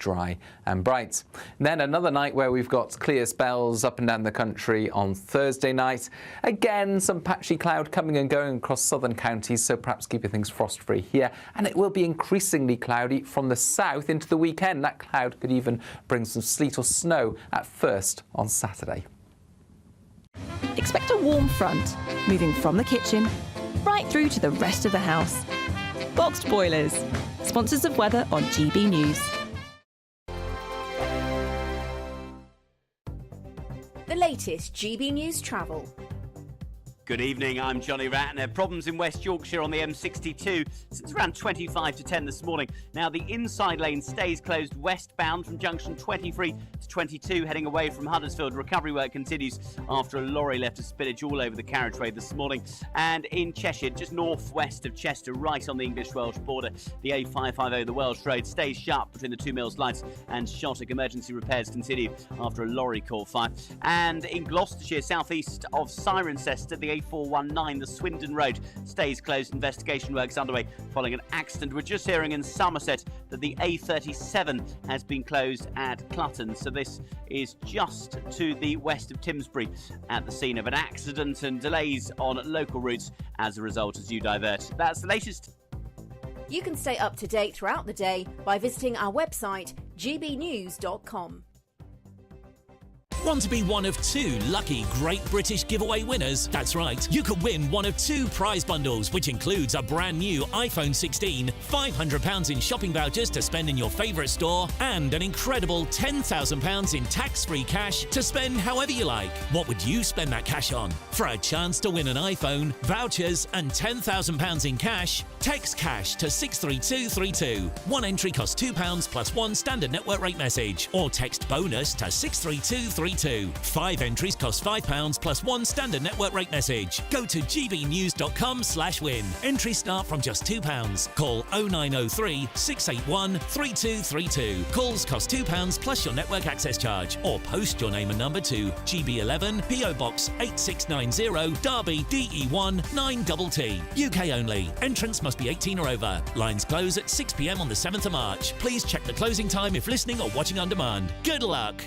dry and bright. And then another night where we've got clear spells up and down the country on Thursday night. Again, some patchy cloud coming and going across southern counties, so perhaps keeping things frost-free here. And it will be increasingly cloudy from the south into the weekend. That cloud could even bring some sleet or snow at first on Saturday. Expect a warm front, moving from the kitchen right through to the rest of the house. Boxed Boilers, sponsors of weather on GB News. The latest GB News travel. Good evening, I'm Johnny Ratner. Problems in West Yorkshire on the M62 since around 25 to 10 this morning. Now the inside lane stays closed westbound from junction 23 to 22 heading away from Huddersfield. Recovery work continues after a lorry left a spillage all over the carriageway this morning. And in Cheshire, just northwest of Chester, right on the English-Welsh border, the A550, the Welsh Road, stays shut between the 2 Mills lights and Shottock. Emergency repairs continue after a lorry caught fire. And in Gloucestershire, southeast of Cirencester, the A419, the Swindon Road, stays closed. Investigation works underway following an accident. We're just hearing in Somerset that the A37 has been closed at Clutton. So this is just to the west of Timsbury at the scene of an accident, and delays on local routes as a result as you divert. That's the latest. You can stay up to date throughout the day by visiting our website, gbnews.com. Want to be one of 2 lucky Great British giveaway winners? That's right, you could win one of 2 prize bundles, which includes a brand new iPhone 16, £500 in shopping vouchers to spend in your favourite store, and an incredible £10,000 in tax-free cash to spend however you like. What would you spend that cash on? For a chance to win an iPhone, vouchers and £10,000 in cash, text cash to 63232. One entry costs £2 plus 1 standard network rate message, or text bonus to 63232. 5 entries cost £5 plus 1 standard network rate message. Go to gbnews.com/win. Entries start from just £2. Call 0903 681 3232. Calls cost £2 plus your network access charge, or post your name and number to GB11 PO Box 8690 Derby DE1 9TT. UK only. Entrance must be 18 or over. Lines close at 6 p.m. on the 7th of March. Please check the closing time if listening or watching on demand. Good luck.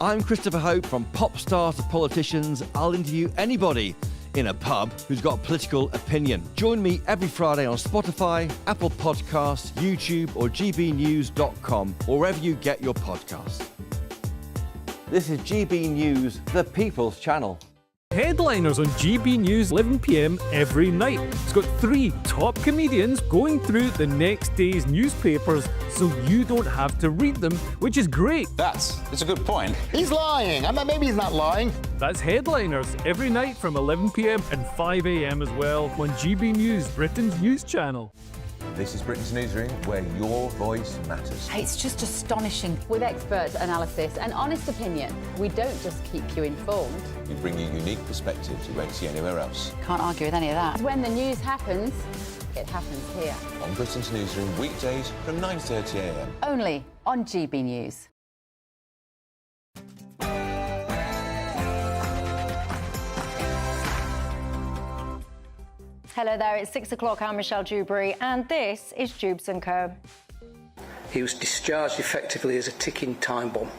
I'm Christopher Hope. From pop stars to politicians, I'll interview anybody in a pub who's got a political opinion. Join me every Friday on Spotify, Apple Podcasts, YouTube or gbnews.com, or wherever you get your podcasts. This is GB News, the People's Channel. Headliners on GB News 11 p.m. every night. It's got 3 top comedians going through the next day's newspapers so you don't have to read them, which is great. That's a good point. He's lying. I mean, maybe he's not lying. That's Headliners every night from 11 p.m. and 5 a.m. as well on GB News, Britain's news channel. This is Britain's Newsroom, where your voice matters. It's just astonishing. With expert analysis and honest opinion, we don't just keep you informed. We bring you unique perspectives you won't see anywhere else. Can't argue with any of that. When the news happens, it happens here. On Britain's Newsroom, weekdays from 9:30 a.m. Only on GB News. Hello there, it's 6 o'clock. I'm Michelle Dewberry, and this is Dewbs and Co. He was discharged effectively as a ticking time bomb.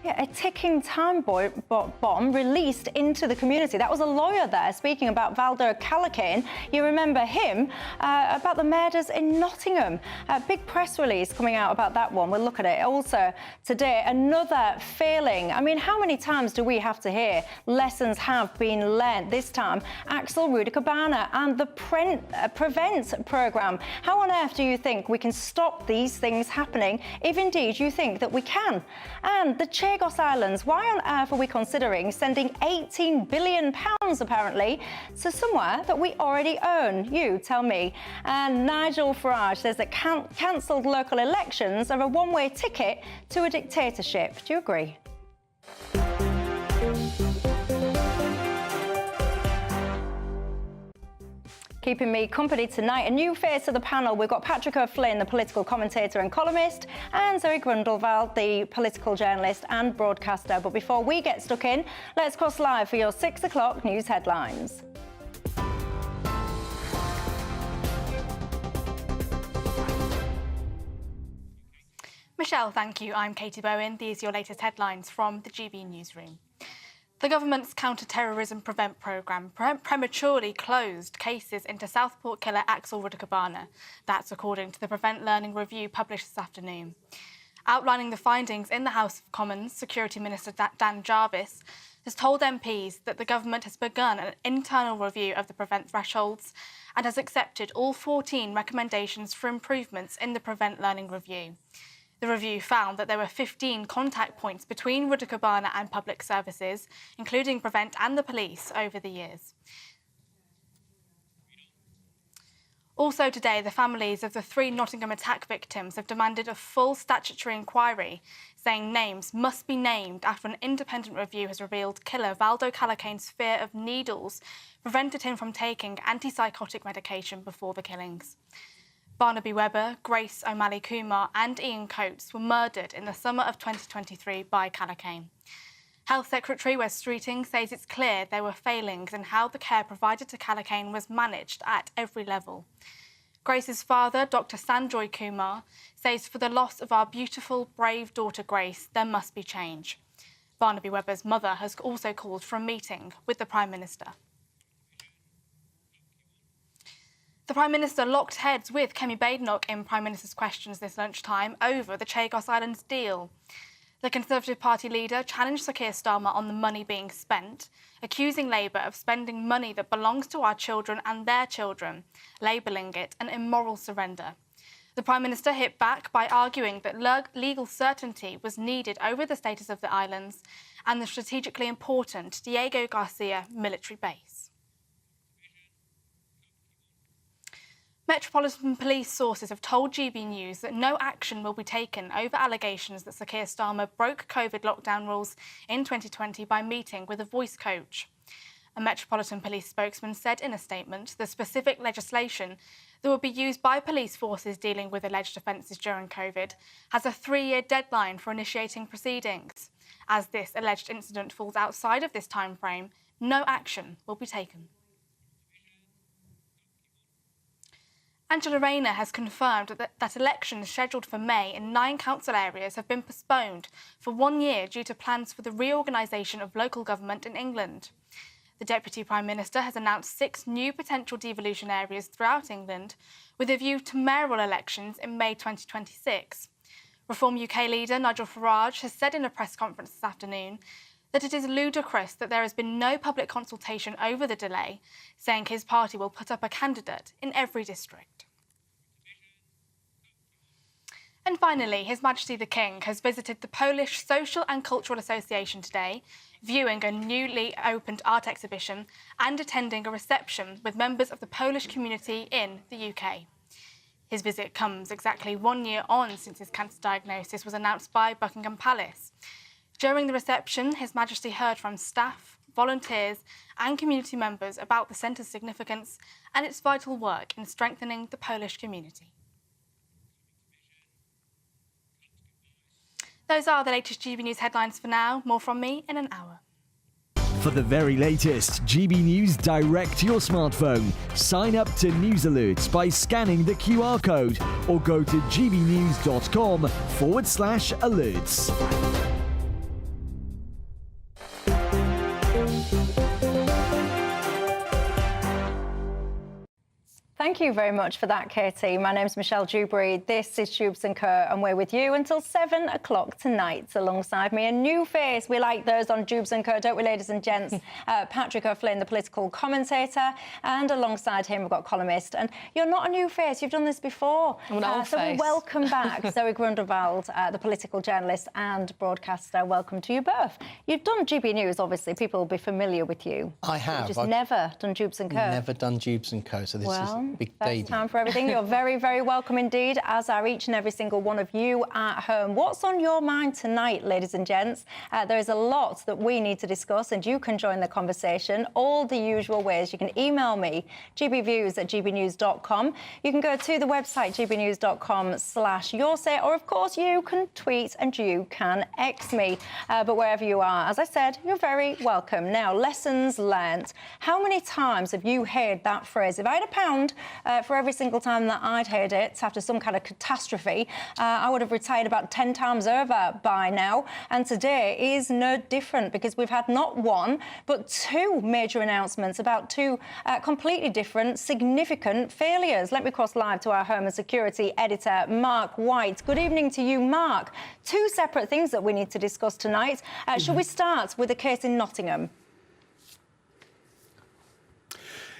Yeah, a ticking time bomb released into the community. That was a lawyer there speaking about Valdo Callaghan. You remember him, about the murders in Nottingham. A big press release coming out about that one. We'll look at it. Also, today, another failing. I mean, how many times do we have to hear lessons have been learnt? This time, Axel Rudicabana and the Prevent programme. How on earth do you think we can stop these things happening, if indeed you think that we can? And the Chagos Islands, why on earth are we considering sending £18 billion, apparently, to somewhere that we already own? You tell me. And Nigel Farage says that cancelled local elections are a one-way ticket to a dictatorship. Do you agree? Keeping me company tonight, a new face of the panel. We've got Patrick O'Flynn, the political commentator and columnist, and Zoe Grundleveld, the political journalist and broadcaster. But before we get stuck in, let's cross live for your 6 o'clock news headlines. Michelle, thank you. I'm Katie Bowen. These are your latest headlines from the GB newsroom. The government's counter-terrorism prevent programme prematurely closed cases into Southport killer Axel Rudakabana. That's according to the Prevent Learning Review published this afternoon. Outlining the findings in the House of Commons, Security Minister Dan Jarvis has told MPs that the government has begun an internal review of the prevent thresholds and has accepted all 14 recommendations for improvements in the Prevent Learning Review. The review found that there were 15 contact points between Rudakabana and public services, including Prevent and the police, over the years. Also today, the families of the 3 Nottingham attack victims have demanded a full statutory inquiry, saying names must be named after an independent review has revealed killer Valdo Callaghan's fear of needles prevented him from taking antipsychotic medication before the killings. Barnaby Webber, Grace O'Malley Kumar and Ian Coates were murdered in the summer of 2023 by Callaghan. Health Secretary Wes Streeting says it's clear there were failings in how the care provided to Callaghan was managed at every level. Grace's father, Dr. Sanjoy Kumar, says for the loss of our beautiful, brave daughter Grace, there must be change. Barnaby Webber's mother has also called for a meeting with the Prime Minister. The Prime Minister locked heads with Kemi Badenoch in Prime Minister's questions this lunchtime over the Chagos Islands deal. The Conservative Party leader challenged Sir Keir Starmer on the money being spent, accusing Labour of spending money that belongs to our children and their children, labelling it an immoral surrender. The Prime Minister hit back by arguing that legal certainty was needed over the status of the islands and the strategically important Diego Garcia military base. Metropolitan Police sources have told GB News that no action will be taken over allegations that Sir Keir Starmer broke COVID lockdown rules in 2020 by meeting with a voice coach. A Metropolitan Police spokesman said in a statement the specific legislation that will be used by police forces dealing with alleged offences during COVID has a 3-year deadline for initiating proceedings. As this alleged incident falls outside of this timeframe, no action will be taken. Angela Rayner has confirmed that elections scheduled for May in 9 council areas have been postponed for 1 year due to plans for the reorganisation of local government in England. The Deputy Prime Minister has announced 6 new potential devolution areas throughout England with a view to mayoral elections in May 2026. Reform UK leader Nigel Farage has said in a press conference this afternoon that it is ludicrous that there has been no public consultation over the delay, saying his party will put up a candidate in every district. And finally, His Majesty the King has visited the Polish Social and Cultural Association today, viewing a newly opened art exhibition and attending a reception with members of the Polish community in the UK. His visit comes exactly 1 year on since his cancer diagnosis was announced by Buckingham Palace. During the reception, His Majesty heard from staff, volunteers and community members about the centre's significance and its vital work in strengthening the Polish community. Those are the latest GB News headlines for now. More from me in an hour. For the very latest GB News direct to your smartphone, sign up to News Alerts by scanning the QR code or go to gbnews.com/alerts. Thank you very much for that, Katie. My name's Michelle Dewberry. This is Dewbs and Co, and we're with you until 7 o'clock tonight. Alongside me, a new face. We like those on Dewbs and Co, don't we, ladies and gents? Patrick O'Flynn, the political commentator, and alongside him we've got columnist. And you're not a new face. You've done this before. I'm an old so face. We welcome back Zoe Grunderwald, the political journalist and broadcaster. Welcome to you both. You've done GB News, obviously. People will be familiar with you. I have. You've just never done Dewbs and Co. Never done Dewbs and Co, so this is a big debut. First time for everything. You're very, very welcome indeed, as are each and every single one of you at home. What's on your mind tonight, ladies and gents? There is a lot that we need to discuss, and you can join the conversation all the usual ways. You can email me, gbviews@gbnews.com. You can go to the website, gbnews.com/yoursay, or, of course, you can tweet and you can X me. But wherever you are, as I said, you're very welcome. Now, lessons learnt. How many times have you heard that phrase? If I had £1, for every single time that I'd heard it after some kind of catastrophe, I would have retired about 10 times over by now. And today is no different, because we've had not one, but two major announcements about two completely different, significant failures. Let me cross live to our Home and Security editor, Mark White. Good evening to you, Mark. Two separate things that we need to discuss tonight. Shall we start with the case in Nottingham?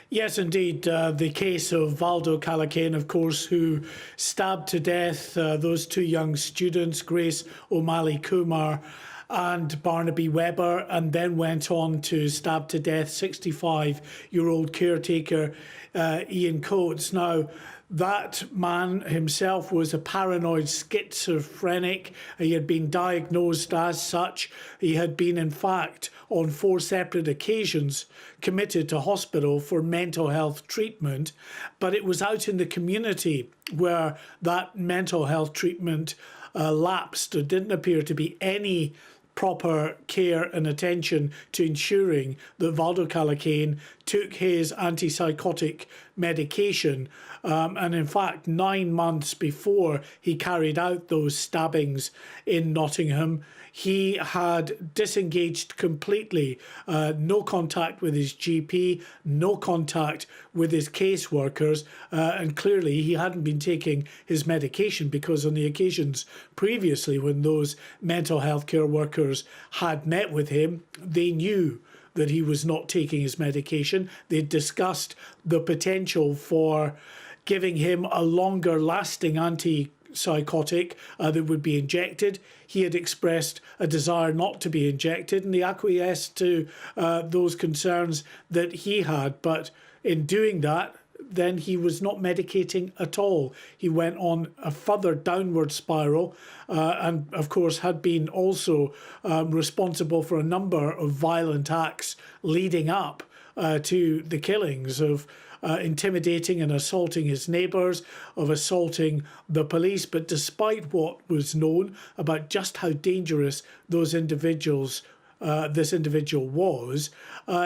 Yes, indeed. The case of Valdo Calacane, of course, who stabbed to death those two young students, Grace O'Malley Kumar and Barnaby Webber, and then went on to stab to death 65-year-old caretaker Ian Coates. Now, that man himself was a paranoid schizophrenic. He had been diagnosed as such. He had been, in fact, on 4 separate occasions committed to hospital for mental health treatment. But it was out in the community where that mental health treatment lapsed. There didn't appear to be any proper care and attention to ensuring that Valdo Calacane took his antipsychotic medication. And in fact, 9 months before he carried out those stabbings in Nottingham, he had disengaged completely, no contact with his GP, no contact with his caseworkers, and clearly he hadn't been taking his medication, because on the occasions previously when those mental health care workers had met with him, they knew that he was not taking his medication. They discussed the potential for giving him a longer lasting antipsychotic that would be injected. He had expressed a desire not to be injected, and he acquiesced to those concerns that he had. But in doing that, then he was not medicating at all. He went on a further downward spiral and, of course, had been also responsible for a number of violent acts leading up to the killings of intimidating and assaulting his neighbours, of assaulting the police. But despite what was known about just how dangerous those individuals this individual was,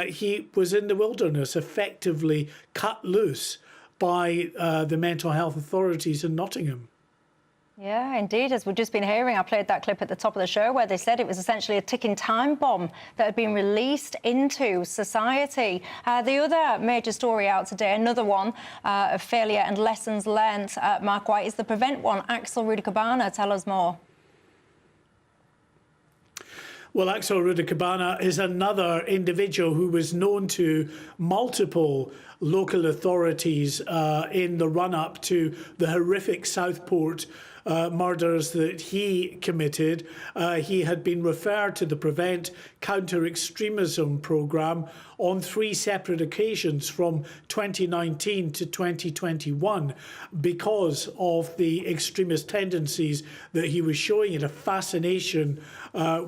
he was in the wilderness, effectively cut loose by the mental health authorities in Nottingham. Yeah, indeed. As we've just been hearing, I played that clip at the top of the show where they said it was essentially a ticking time bomb that had been released into society. The other major story out today, another one of failure and lessons learned, Mark White, is the Prevent one. Axel Rudicabana, tell us more. Well, Axel Rudicabana is another individual who was known to multiple local authorities in the run-up to the horrific Southport murders that he committed. He had been referred to the Prevent Counter-Extremism programme on 3 separate occasions from 2019 to 2021 because of the extremist tendencies that he was showing and a fascination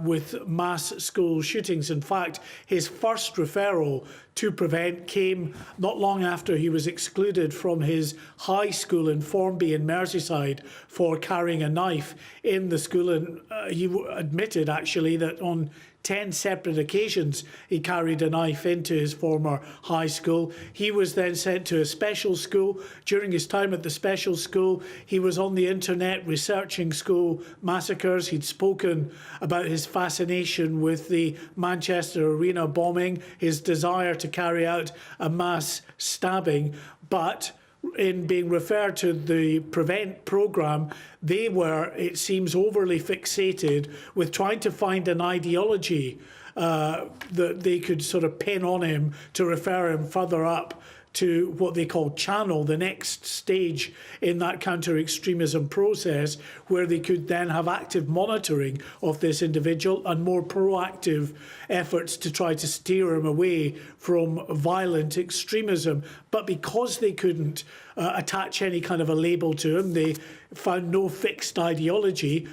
with mass school shootings. In fact, his first referral to Prevent came not long after he was excluded from his high school in Formby in Merseyside for carrying a knife in the school. And he admitted, actually, that on 10 separate occasions he carried a knife into his former high school. He was then sent to a special school. During his time at the special school, he was on the internet researching school massacres. He'd spoken about his fascination with the Manchester Arena bombing, his desire to carry out a mass stabbing. But in being referred to the Prevent programme, they were, it seems, overly fixated with trying to find an ideology that they could sort of pin on him to refer him further up to what they call channel, the next stage in that counter-extremism process, where they could then have active monitoring of this individual and more proactive efforts to try to steer him away from violent extremism. But because they couldn't attach any kind of a label to him, they found no fixed ideology,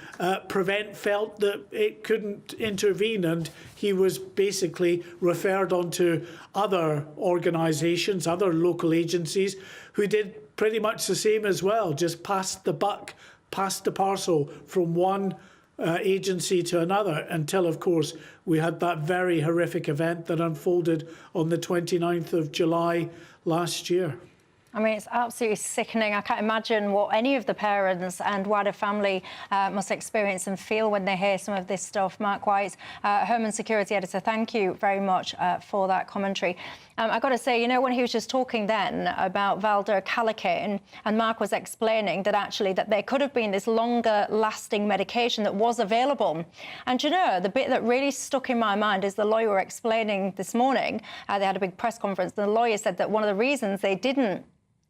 Prevent felt that it couldn't intervene, and he was basically referred on to other organisations, other local agencies, who did pretty much the same as well, just passed the buck, passed the parcel from one agency to another, until, of course, we had that very horrific event that unfolded on the 29th of July last year. I mean, it's absolutely sickening. I can't imagine what any of the parents and wider family must experience and feel when they hear some of this stuff. Mark White, Herman Security Editor, thank you very much for that commentary. I've got to say, you know, when he was just talking then about Valder Callicane, and Mark was explaining that actually that there could have been this longer-lasting medication that was available. And, you know, the bit that really stuck in my mind is the lawyer were explaining this morning. They had a big press conference, and the lawyer said that one of the reasons they didn't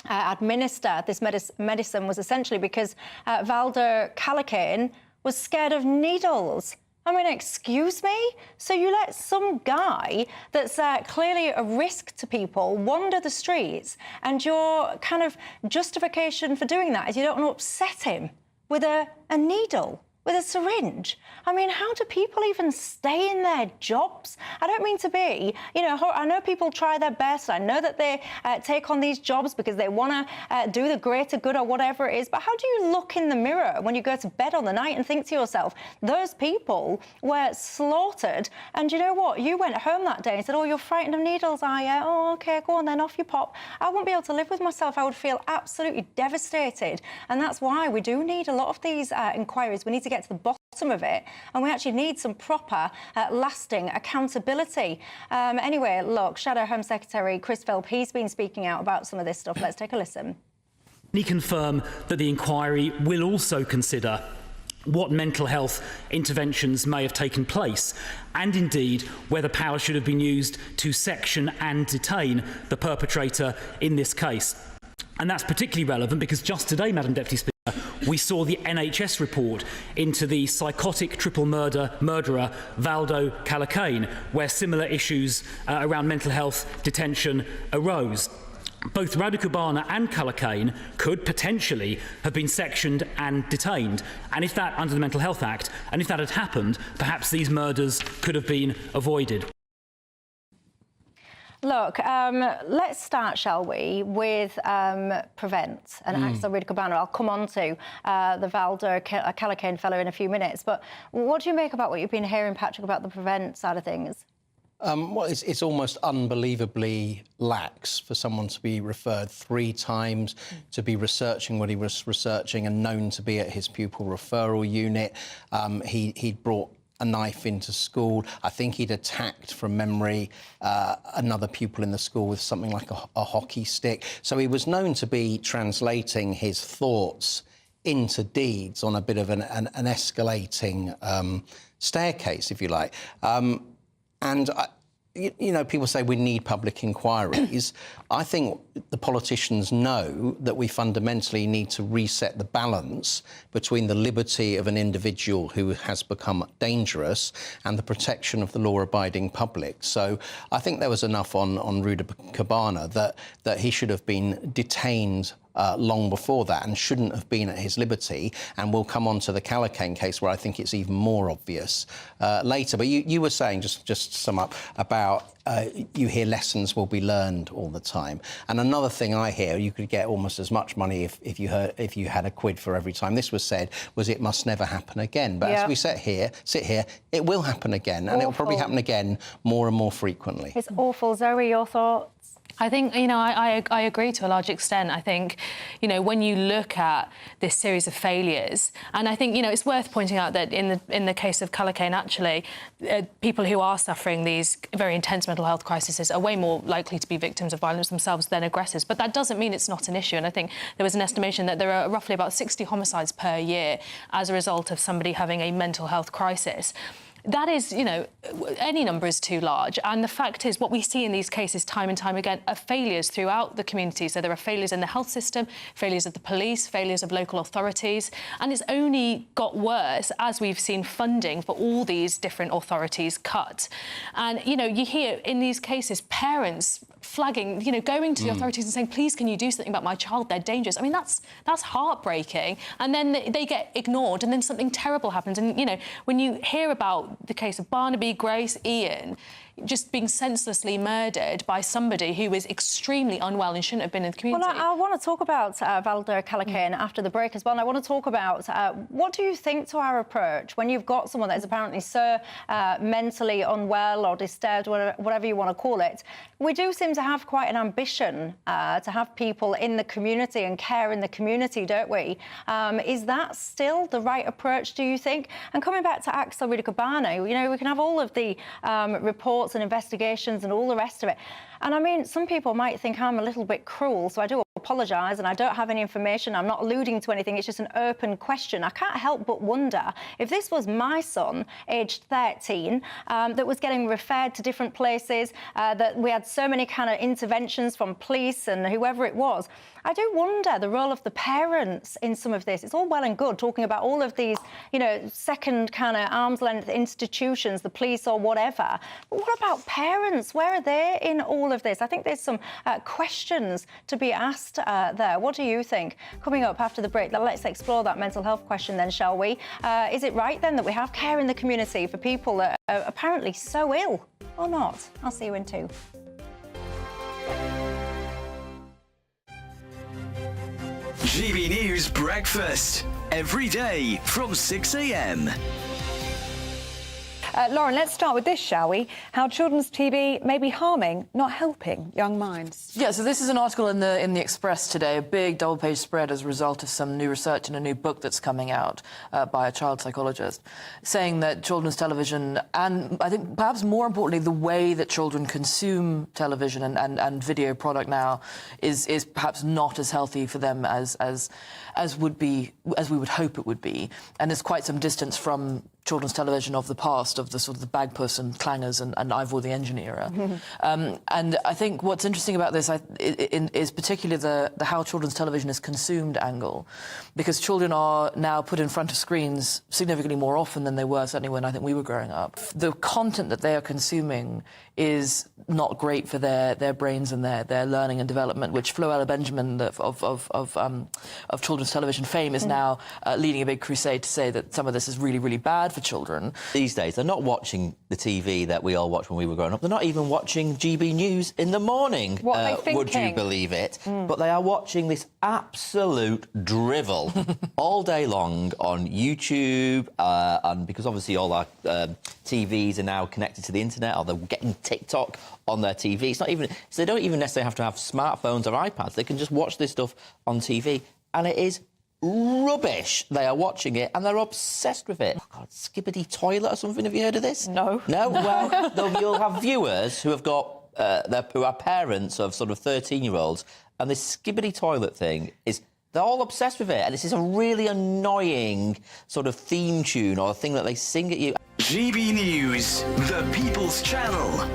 administer this medicine was essentially because Valder Callicane was scared of needles. I mean, excuse me? So you let some guy that's clearly a risk to people wander the streets, and your kind of justification for doing that is you don't want to upset him with a needle, with a syringe. I mean, how do people even stay in their jobs? I don't mean to be, you know, I know people try their best. I know that they take on these jobs because they want to do the greater good or whatever it is. But how do you look in the mirror when you go to bed on the night and think to yourself, those people were slaughtered? And you know what? You went home that day and said, oh, you're frightened of needles, are you? Oh, OK, go on then, off you pop. I wouldn't be able to live with myself. I would feel absolutely devastated. And that's why we do need a lot of these inquiries. We need to get to the bottom of it, and we actually need some proper, lasting accountability. Anyway, look, Shadow Home Secretary Chris Philp, he's been speaking out about some of this stuff. Let's take a listen. He confirmed that the inquiry will also consider what mental health interventions may have taken place, and indeed whether power should have been used to section and detain the perpetrator in this case. And that's particularly relevant because just today, Madam Deputy Speaker, we saw the NHS report into the psychotic triple murderer Valdo Callicane, where similar issues around mental health detention arose. Both Radu Cubana and Callicane could potentially have been sectioned and detained, and if that, under the Mental Health Act, and if that had happened, perhaps these murders could have been avoided. Look, let's start, shall we, with Prevent and Axel Radu Cubana. I'll come on to the Valder Callicane fellow in a few minutes. But what do you make about what you've been hearing, Patrick, about the Prevent side of things? Well, it's almost unbelievably lax for someone to be referred 3 times, to be researching what he was researching and known to be at his pupil referral unit. He'd brought a knife into school. I think he'd attacked, from memory, another pupil in the school with something like a hockey stick. So he was known to be translating his thoughts into deeds on a bit of an escalating staircase, if you like. You know, people say we need public inquiries. I think the politicians know that we fundamentally need to reset the balance between the liberty of an individual who has become dangerous and the protection of the law-abiding public. So I think there was enough on Radu Cubana that he should have been detained long before that and shouldn't have been at his liberty. And we'll come on to the Callicane case, where I think it's even more obvious later. But you were saying, just to sum up, about you hear lessons will be learned all the time. And another thing I hear, you could get almost as much money if you had a quid for every time this was said, was it must never happen again. But as we sit here, it will happen again, and it will probably happen again more and more frequently. It's awful. Zoe, your thoughts? I think, you know, I agree to a large extent. I think, you know, when you look at this series of failures, and I think, you know, it's worth pointing out that in the case of Callicane, actually, people who are suffering these very intense mental health crises are way more likely to be victims of violence themselves than aggressors. But that doesn't mean it's not an issue. And I think there was an estimation that there are roughly about 60 homicides per year as a result of somebody having a mental health crisis. That is, you know, any number is too large. And the fact is, what we see in these cases time and time again are failures throughout the community. So there are failures in the health system, failures of the police, failures of local authorities. And it's only got worse as we've seen funding for all these different authorities cut. And, you know, you hear in these cases parents flagging, you know, going to the authorities and saying, please, can you do something about my child? They're dangerous. I mean, that's heartbreaking. And then they get ignored, and then something terrible happens. And, you know, when you hear about the case of Barnaby, Grace, Ian, just being senselessly murdered by somebody who is extremely unwell and shouldn't have been in the community. Well, I want to talk about Valder Calacane after the break as well, and I want to talk about what do you think to our approach when you've got someone that is apparently so mentally unwell or disturbed, whatever you want to call it. We do seem to have quite an ambition to have people in the community and care in the community, don't we? Is that still the right approach, do you think? And coming back to Axel Rudikabano, you know, we can have all of the reports and investigations and all the rest of it. And I mean, some people might think I'm a little bit cruel, so I do apologise, and I don't have any information. I'm not alluding to anything. It's just an open question. I can't help but wonder if this was my son, aged 13, that was getting referred to different places, that we had so many kind of interventions from police and whoever it was. I do wonder the role of the parents in some of this. It's all well and good talking about all of these, you know, second kind of arm's length institutions, the police or whatever. But what about parents? Where are they in all of this? I think there's some questions to be asked there. What do you think? Coming up after the break, let's explore that mental health question then, shall we? Is it right then that we have care in the community for people that are apparently so ill or not? I'll see you in 2. GB News Breakfast, every day from 6 a.m. Lauren, let's start with this, shall we? How children's TV may be harming, not helping young minds. Yeah, so this is an article in the Express today, a big double-page spread as a result of some new research and a new book that's coming out by a child psychologist, saying that children's television, and I think perhaps more importantly, the way that children consume television and video product now is perhaps not as healthy for them as we would hope it would be. And there's quite some distance from children's television of the past, of the sort of the Bagpuss and Clangers and Ivor the Engine era. And I think what's interesting about this is particularly the how children's television is consumed angle, because children are now put in front of screens significantly more often than they were, certainly when I think we were growing up. The content that they are consuming is not great for their brains and their learning and development, which Floella Benjamin of children's television fame is now leading a big crusade to say that some of this is really, really bad for children. These days, they're not watching the TV that we all watched when we were growing up. They're not even watching GB News in the morning. What are they thinking? Would you believe it? But they are watching this absolute drivel all day long on YouTube, and because obviously all our TVs are now connected to the internet, or they're getting TikTok on their TV. It's not even, so they don't even necessarily have to have smartphones or iPads. They can just watch this stuff on TV, and it is rubbish. They are watching it and they're obsessed with it. Oh God, Skibbity Toilet or something. Have you heard of this? No. No? Well, you'll have viewers who have got who are parents of sort of 13-year-olds, and this Skibbity Toilet thing is, they're all obsessed with it, and this is a really annoying sort of theme tune or thing that they sing at you. GB News, the People's Channel.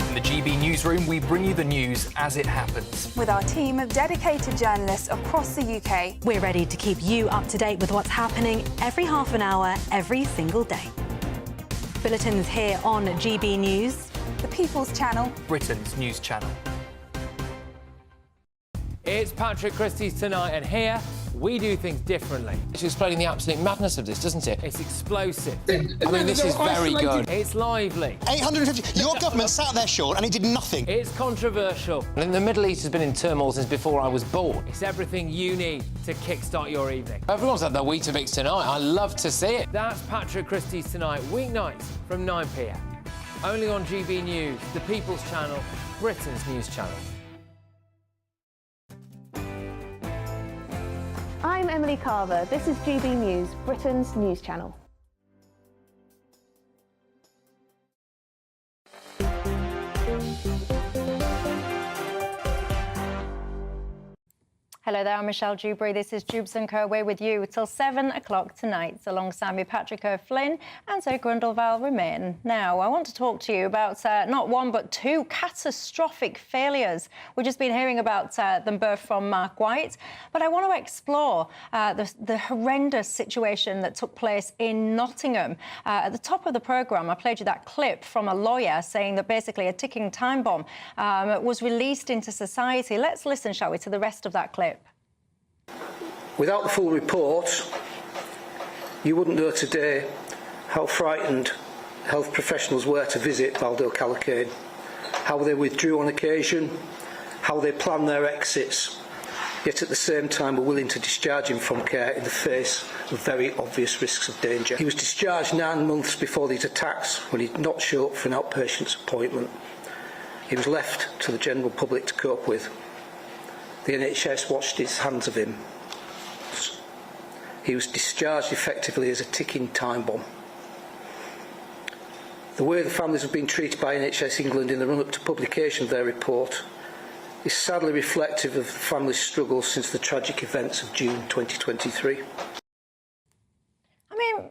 In the GB Newsroom, we bring you the news as it happens. With our team of dedicated journalists across the UK. We're ready to keep you up to date with what's happening every half an hour, every single day. Bulletins here on GB News. The People's Channel. Britain's news channel. It's Patrick Christie's Tonight, and here we do things differently. It's explaining the absolute madness of this, doesn't it? It's explosive. I mean, this is very good. It's lively. 850. Your government sat there, Sean, and it did nothing. It's controversial. And the Middle East has been in turmoil since before I was born. It's everything you need to kickstart your evening. Everyone's had their Weetabix tonight. I love to see it. That's Patrick Christie's Tonight, weeknights from 9 p.m. Only on GB News, the People's Channel, Britain's news channel. I'm Emily Carver. This is GB News, Britain's news channel. Hello there, I'm Michelle Dewberry. This is Dewbs and Co. We're with you till 7 o'clock tonight, alongside me, Patrick O'Flynn and Sir Grundleval Remain. Now, I want to talk to you about not one but two catastrophic failures. We've just been hearing about them both from Mark White, but I want to explore the horrendous situation that took place in Nottingham. At the top of the programme, I played you that clip from a lawyer saying that basically a ticking time bomb was released into society. Let's listen, shall we, to the rest of that clip. Without the full report, You wouldn't know today how frightened health professionals were to visit Valdo Calacane, how they withdrew on occasion, how they planned their exits, yet at the same time were willing to discharge him from care in the face of very obvious risks of danger. He was discharged 9 months before these attacks when he did not show up for an outpatient's appointment. He was left to the general public to cope with. The NHS washed its hands of him. He was discharged effectively as a ticking time bomb. The way the families have been treated by NHS England in the run-up to publication of their report is sadly reflective of the family's struggles since the tragic events of June 2023. I mean,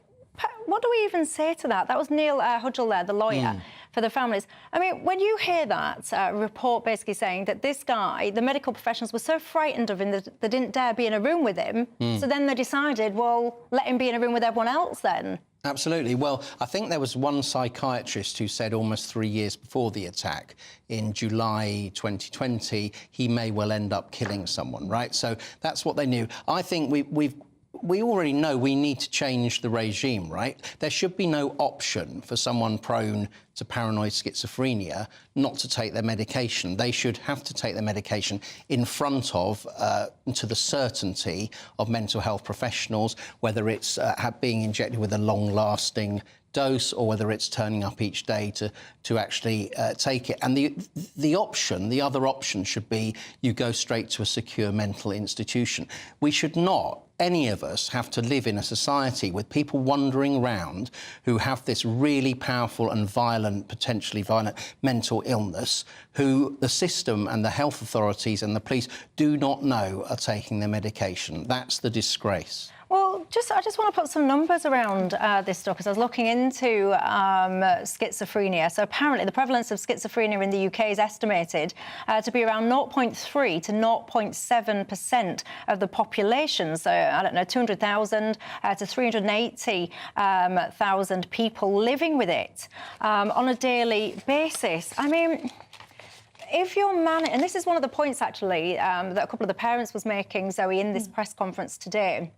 what do we even say to that? That was Neil Hudgell there, the lawyer for the families. I mean, when you hear that report basically saying that this guy, the medical professionals were so frightened of him that they didn't dare be in a room with him, so then they decided, well, let him be in a room with everyone else then. Absolutely. Well, I think there was one psychiatrist who said almost 3 years before the attack, in July 2020, he may well end up killing someone, right? So that's what they knew. I think we already know we need to change the regime, right? There should be no option for someone prone to paranoid schizophrenia not to take their medication. They should have to take their medication in front of, to the certainty of mental health professionals, whether it's being injected with a long-lasting dose or whether it's turning up each day to actually take it. And the other option should be you go straight to a secure mental institution. We should not, any of us, have to live in a society with people wandering around who have this really powerful and potentially violent mental illness, who the system and the health authorities and the police do not know are taking their medication. That's the disgrace. Well, I just want to put some numbers around this stuff, because I was looking into schizophrenia. So apparently the prevalence of schizophrenia in the UK is estimated to be around 0.3 to 0.7% of the population. So, I don't know, 200,000 to 380,000 people living with it on a daily basis. I mean, if you're and this is one of the points, actually, that a couple of the parents was making, Zoe, in this press conference today.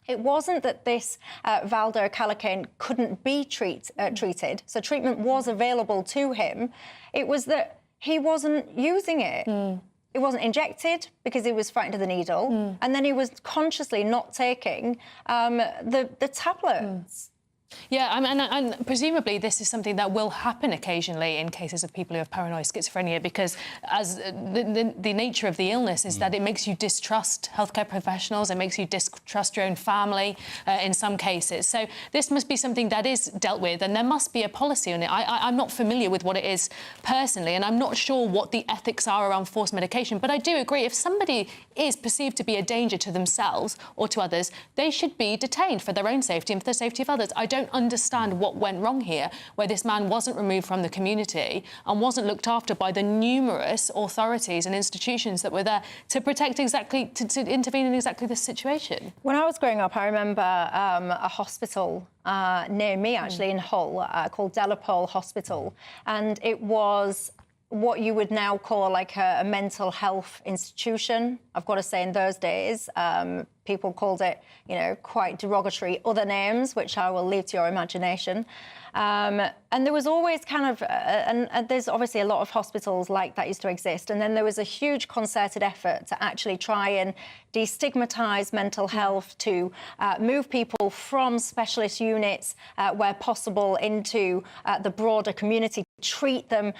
It wasn't that this Valdo Calacane couldn't be treated, so treatment was available to him. It was that he wasn't using it. It wasn't injected because he was frightened of the needle, and then he was consciously not taking the tablets. Yeah, and presumably this is something that will happen occasionally in cases of people who have paranoid schizophrenia, because as the nature of the illness is that it makes you distrust healthcare professionals, it makes you distrust your own family in some cases. So this must be something that is dealt with, and there must be a policy on it. I'm not familiar with what it is personally, and I'm not sure what the ethics are around forced medication, but I do agree if somebody is perceived to be a danger to themselves or to others, they should be detained for their own safety and for the safety of others. I don't understand what went wrong here, where this man wasn't removed from the community and wasn't looked after by the numerous authorities and institutions that were there to protect to intervene in exactly this situation. When I was growing up, I remember a hospital near me, actually, in Hull, called Delapole Hospital, and it was what you would now call like a mental health institution. I've got to say, in those days, people called it, you know, quite derogatory other names, which I will leave to your imagination. And there was always kind of, and there's obviously a lot of hospitals like that used to exist, and then there was a huge concerted effort to actually try and destigmatise mental health, to move people from specialist units where possible into the broader community, treat them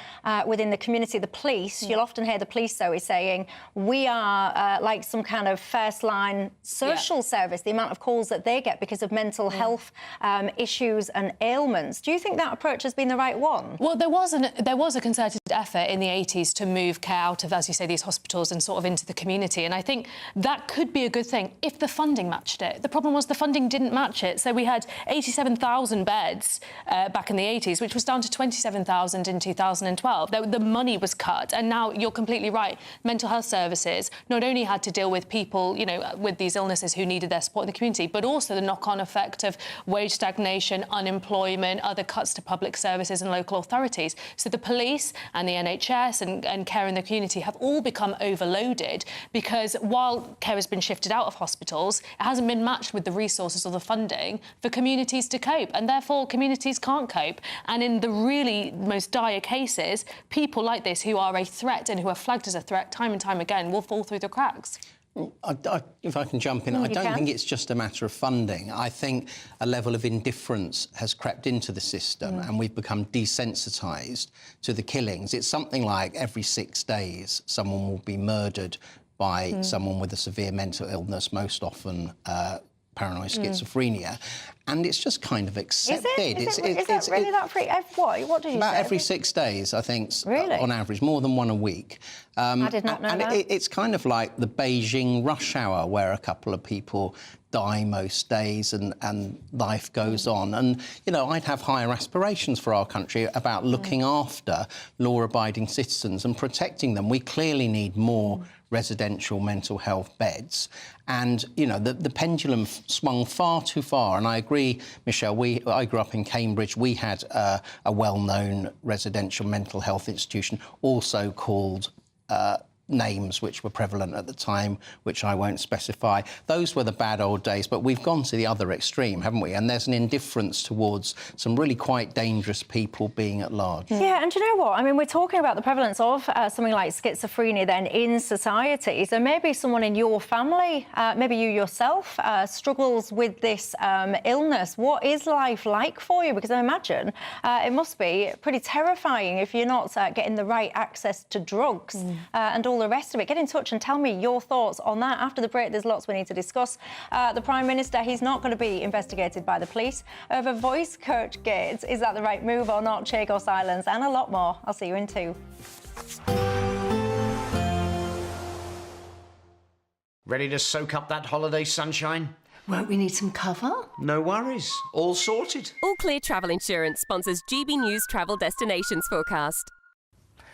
within the community. The police, you'll often hear the police, Zoe, saying, we are like some kind of first-line social service, the amount of calls that they get because of mental health issues and ailments. Do you think that approach has been the right one? Well, there was a concerted effort in the 80s to move care out of, as you say, these hospitals and sort of into the community, and I think that could be a good thing if the funding matched it. The problem was the funding didn't match it, so we had 87,000 beds back in the 80s, which was down to 27,000 $200,000 in 2012. The money was cut, and now you're completely right. Mental health services not only had to deal with people, you know, with these illnesses who needed their support in the community, but also the knock-on effect of wage stagnation, unemployment, other cuts to public services and local authorities. So the police and the NHS and care in the community have all become overloaded because while care has been shifted out of hospitals, it hasn't been matched with the resources or the funding for communities to cope, and therefore communities can't cope. And in the really most dire cases, people like this who are a threat and who are flagged as a threat time and time again will fall through the cracks. If I can jump in, I don't think it's just a matter of funding. I think a level of indifference has crept into the system and we've become desensitised to the killings. It's something like every 6 days someone will be murdered by someone with a severe mental illness, most often paranoid schizophrenia, and it's just kind of accepted. Is it really that frequent? What did you about say? every 6 days, I think, really? On average, more than one a week. I did not know and that. It's kind of like the Beijing rush hour, where a couple of people die most days and life goes on. And, you know, I'd have higher aspirations for our country about looking after law-abiding citizens and protecting them. We clearly need more residential mental health beds. And, you know, the pendulum swung far too far. And I agree, Michelle, I grew up in Cambridge. We had a well-known residential mental health institution, also called names which were prevalent at the time, which I won't specify. Those were the bad old days, but we've gone to the other extreme, haven't we? And there's an indifference towards some really quite dangerous people being at large. Yeah, and do you know what? I mean, we're talking about the prevalence of something like schizophrenia then in society. So maybe someone in your family, maybe you yourself, struggles with this illness. What is life like for you? Because I imagine it must be pretty terrifying if you're not getting the right access to drugs and all the rest of it. Get in touch and tell me your thoughts on that. After the break, there's lots we need to discuss. The Prime Minister, he's not going to be investigated by the police over voice coach gate. Is that the right move or not? Chagos Islands and a lot more. I'll see you in 2. Ready to soak up that holiday sunshine? Won't we need some cover? No worries. All sorted. All Clear Travel Insurance sponsors GB News Travel Destinations Forecast.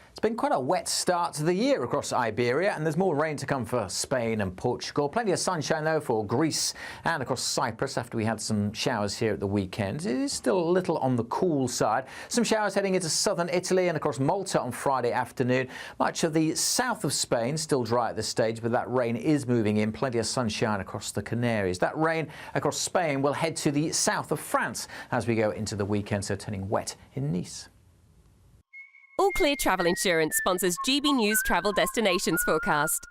It's been quite a wet start to the year across Iberia, and there's more rain to come for Spain and Portugal. Plenty of sunshine, though, for Greece and across Cyprus after we had some showers here at the weekend. It is still a little on the cool side. Some showers heading into southern Italy and across Malta on Friday afternoon. Much of the south of Spain still dry at this stage, but that rain is moving in. Plenty of sunshine across the Canaries. That rain across Spain will head to the south of France as we go into the weekend, so turning wet in Nice. All Clear Travel Insurance sponsors GB News Travel Destinations Forecast.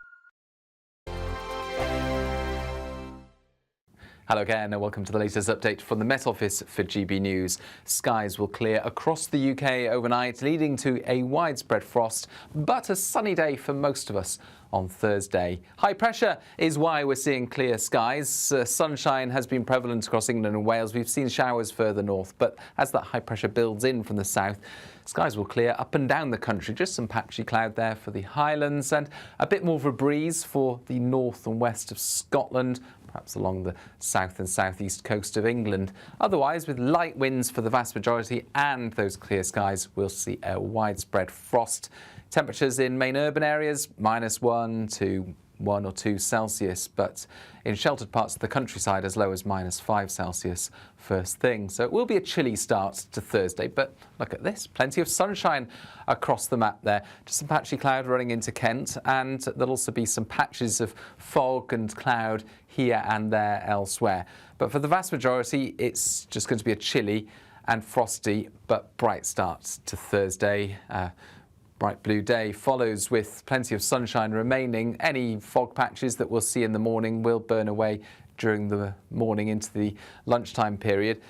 Hello again and welcome to the latest update from the Met Office for GB News. Skies will clear across the UK overnight, leading to a widespread frost, but a sunny day for most of us on Thursday. High pressure is why we're seeing clear skies. Sunshine has been prevalent across England and Wales. We've seen showers further north, but as that high pressure builds in from the south, skies will clear up and down the country. Just some patchy cloud there for the Highlands and a bit more of a breeze for the north and west of Scotland, perhaps along the south and southeast coast of England. Otherwise, with light winds for the vast majority and those clear skies, we'll see a widespread frost. Temperatures in main urban areas, -1 to 1 or 2 Celsius, but in sheltered parts of the countryside as low as -5 Celsius first thing. So it will be a chilly start to Thursday, but look at this, plenty of sunshine across the map there. Just some patchy cloud running into Kent, and there'll also be some patches of fog and cloud here and there elsewhere. But for the vast majority, it's just going to be a chilly and frosty but bright start to Thursday. Bright blue day follows with plenty of sunshine remaining. Any fog patches that we'll see in the morning will burn away during the morning into the lunchtime period.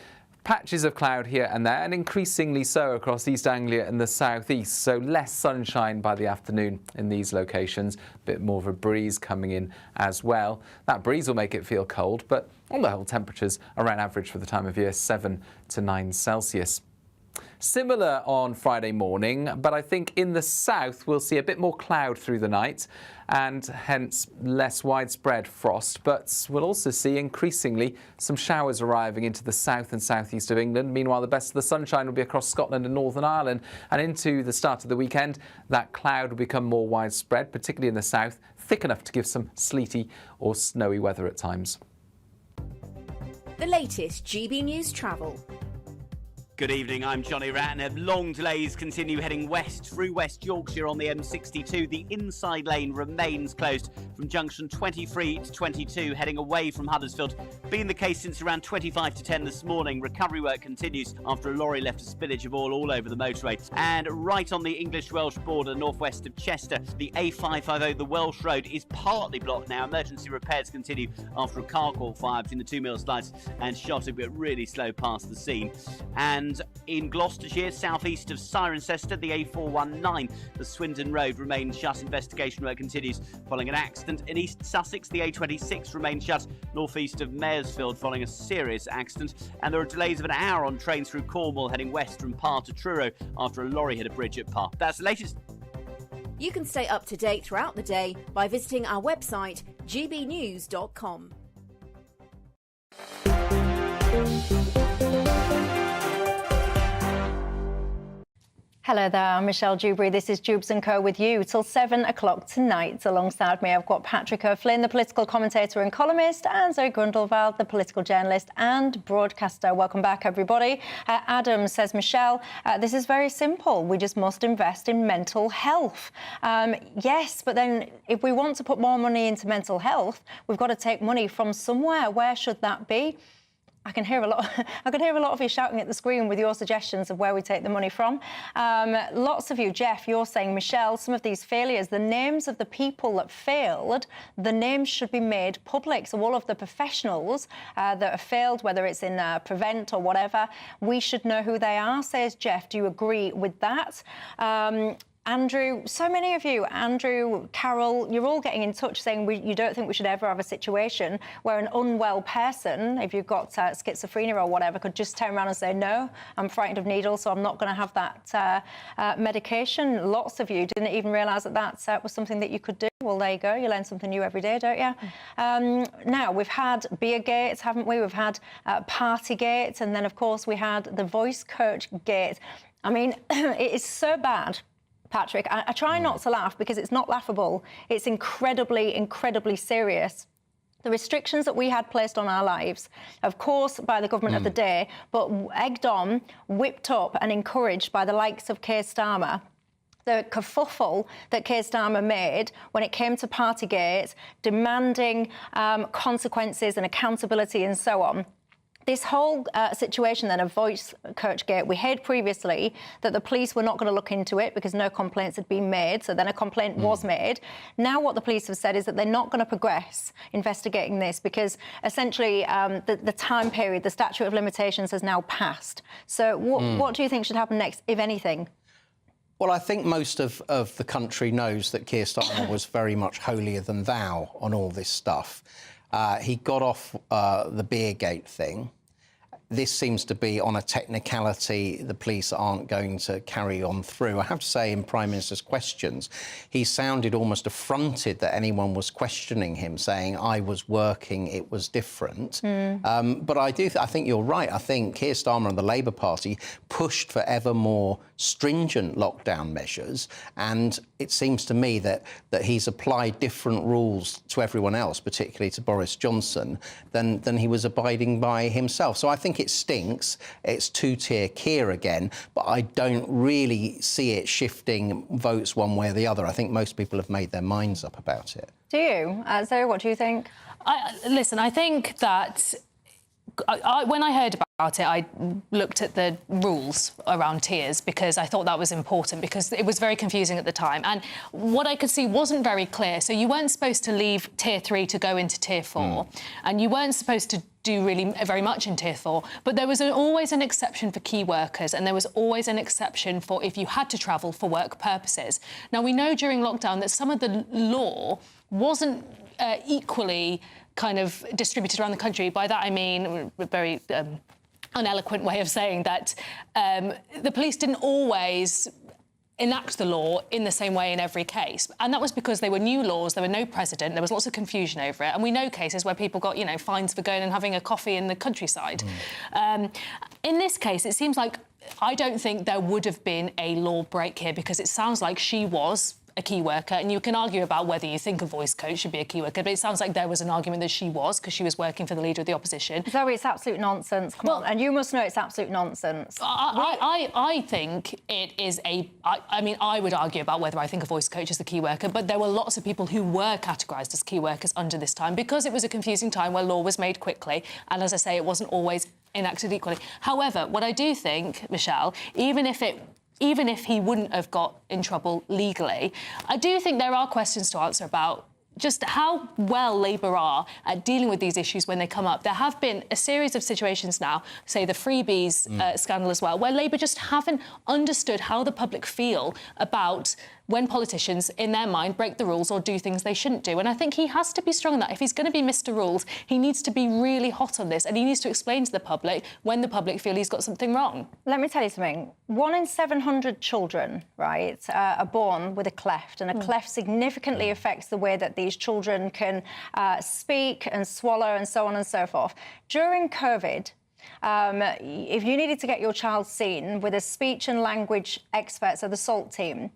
Patches of cloud here and there, and increasingly so across East Anglia and the southeast, so less sunshine by the afternoon in these locations. A bit more of a breeze coming in as well. That breeze will make it feel cold, but on the whole, temperatures around average for the time of year, 7 to 9 Celsius. Similar on Friday morning, but I think in the south we'll see a bit more cloud through the night and hence less widespread frost, but we'll also see increasingly some showers arriving into the south and southeast of England. Meanwhile, the best of the sunshine will be across Scotland and Northern Ireland, and into the start of the weekend that cloud will become more widespread, particularly in the south, thick enough to give some sleety or snowy weather at times. The latest GB News travel. Good evening, I'm Johnny Ratner. Long delays continue heading west through West Yorkshire on the M62. The inside lane remains closed from junction 23 to 22, heading away from Huddersfield. Been the case since around 25 to 10 this morning. Recovery work continues after a lorry left a spillage of oil all over the motorway. And right on the English-Welsh border, northwest of Chester, the A550, the Welsh Road, is partly blocked now. Emergency repairs continue after a car caught fire between the 2 mill slides and shot a bit really slow past the scene. And in Gloucestershire, southeast of Cirencester, the A419, the Swindon Road remains shut. Investigation work continues following an accident. In East Sussex, the A26 remains shut northeast of Maresfield following a serious accident. And there are delays of an hour on trains through Cornwall heading west from Parr to Truro after a lorry hit a bridge at Parr. That's the latest. You can stay up to date throughout the day by visiting our website, gbnews.com. Hello there, I'm Michelle Dewberry. This is Dewbs and Co with you till 7 o'clock tonight. Alongside me, I've got Patrick O'Flynn, the political commentator and columnist, and Zoe Grundleveld, the political journalist and broadcaster. Welcome back, everybody. Adam says, Michelle, this is very simple. We just must invest in mental health. Yes, but then if we want to put more money into mental health, we've got to take money from somewhere. Where should that be? I can hear a lot of you shouting at the screen with your suggestions of where we take the money from. Lots of you, Jeff, you're saying, Michelle, some of these failures, the names of the people that failed, the names should be made public. So all of the professionals that have failed, whether it's in Prevent or whatever, we should know who they are, says Jeff. Do you agree with that? Andrew, so many of you, Andrew, Carol, you're all getting in touch saying you don't think we should ever have a situation where an unwell person, if you've got schizophrenia or whatever, could just turn around and say, no, I'm frightened of needles, so I'm not going to have that medication. Lots of you didn't even realise that that was something that you could do. Well, there you go. You learn something new every day, don't you? Now, we've had beer gates, haven't we? We've had party gates, and then, of course, we had the voice coach gate. I mean, it is so bad. Patrick, I try not to laugh because it's not laughable. It's incredibly, incredibly serious. The restrictions that we had placed on our lives, of course, by the government of the day, but egged on, whipped up and encouraged by the likes of Keir Starmer. The kerfuffle that Keir Starmer made when it came to Partygate, demanding consequences and accountability and so on. This whole situation then of voice coach gate, we heard previously that the police were not going to look into it because no complaints had been made. So then a complaint was made. Now what the police have said is that they're not going to progress investigating this because essentially the time period, the statute of limitations has now passed. So what do you think should happen next, if anything? Well, I think most of the country knows that Keir Starmer was very much holier than thou on all this stuff. He got off the Beergate thing. This seems to be on a technicality the police aren't going to carry on through. I have to say, in Prime Minister's questions, he sounded almost affronted that anyone was questioning him, saying, I was working, it was different. But I think you're right. I think Keir Starmer and the Labour Party pushed for ever more stringent lockdown measures, and it seems to me that he's applied different rules to everyone else, particularly to Boris Johnson, than he was abiding by himself. So I think it stinks. It's two-tier Keir again, but I don't really see it shifting votes one way or the other. I think most people have made their minds up about it. Do you? Zoe, what do you think? Listen, I think that when I heard about it, I looked at the rules around tiers because I thought that was important because it was very confusing at the time. And what I could see wasn't very clear. So you weren't supposed to leave Tier 3 to go into Tier 4, and you weren't supposed to do really very much in Tier 4, but there was always an exception for key workers, and there was always an exception for if you had to travel for work purposes. Now, we know during lockdown that some of the law wasn't equally kind of distributed around the country. By that I mean very uneloquent way of saying that the police didn't always enact the law in the same way in every case. And that was because they were new laws, there were no precedent, there was lots of confusion over it. And we know cases where people got, fines for going and having a coffee in the countryside. In this case, it seems like I don't think there would have been a law break here, because it sounds like she was a key worker, and you can argue about whether you think a voice coach should be a key worker, but it sounds like there was an argument that she was, because she was working for the leader of the opposition. Zoe, it's absolute nonsense. Come on, and you must know it's absolute nonsense. I think it is I mean, I would argue about whether I think a voice coach is the key worker, but there were lots of people who were categorised as key workers under this time, because it was a confusing time where law was made quickly, and as I say, it wasn't always enacted equally. However, what I do think, Michelle, even if he wouldn't have got in trouble legally, I do think there are questions to answer about just how well Labour are at dealing with these issues when they come up. There have been a series of situations now, say the freebies scandal as well, where Labour just haven't understood how the public feel about when politicians, in their mind, break the rules or do things they shouldn't do. And I think he has to be strong on that. If he's going to be Mr. Rules, he needs to be really hot on this, and he needs to explain to the public when the public feel he's got something wrong. Let me tell you something. 1 in 700 children, right, are born with a cleft, and a cleft significantly affects the way that these children can speak and swallow and so on and so forth. During COVID, if you needed to get your child seen with a speech and language expert, so the SALT team,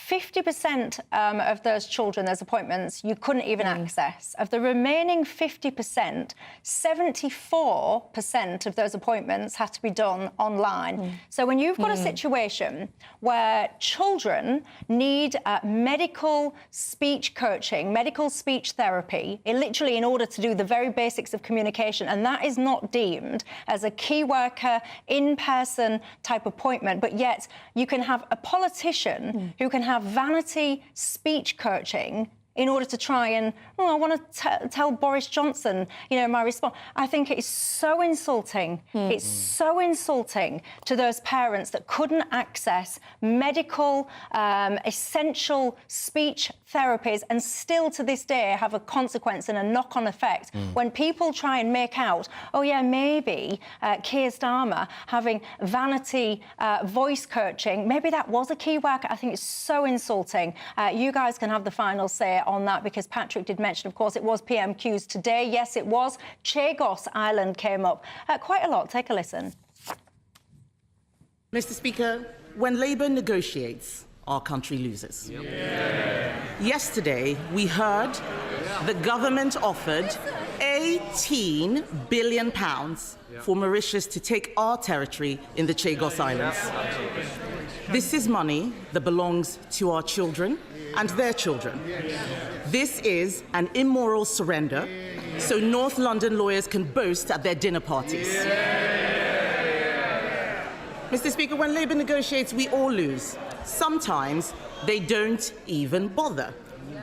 50% of those children, those appointments, you couldn't even access. Of the remaining 50%, 74% of those appointments had to be done online. So when you've got a situation where children need medical speech coaching, medical speech therapy, literally in order to do the very basics of communication, and that is not deemed as a key worker, in-person type appointment, but yet you can have a politician who can have vanity speech coaching in order to try and, I want to tell Boris Johnson, my response. I think it is so insulting. It's so insulting to those parents that couldn't access medical, essential speech therapies, and still to this day have a consequence and a knock-on effect. When people try and make out, maybe Keir Starmer having vanity voice coaching, maybe that was a key worker. I think it's so insulting. You guys can have the final say on that, because Patrick did mention, of course, it was PMQs today. Yes, it was. Chagos Island came up quite a lot. Take a listen. Mr. Speaker, when Labour negotiates, our country loses. Yesterday, we heard the government offered £18 billion for Mauritius to take our territory in the Chagos Islands. This is money that belongs to our children and their children. This is an immoral surrender, so North London lawyers can boast at their dinner parties. Mr. Speaker, when Labour negotiates, we all lose. Sometimes they don't even bother.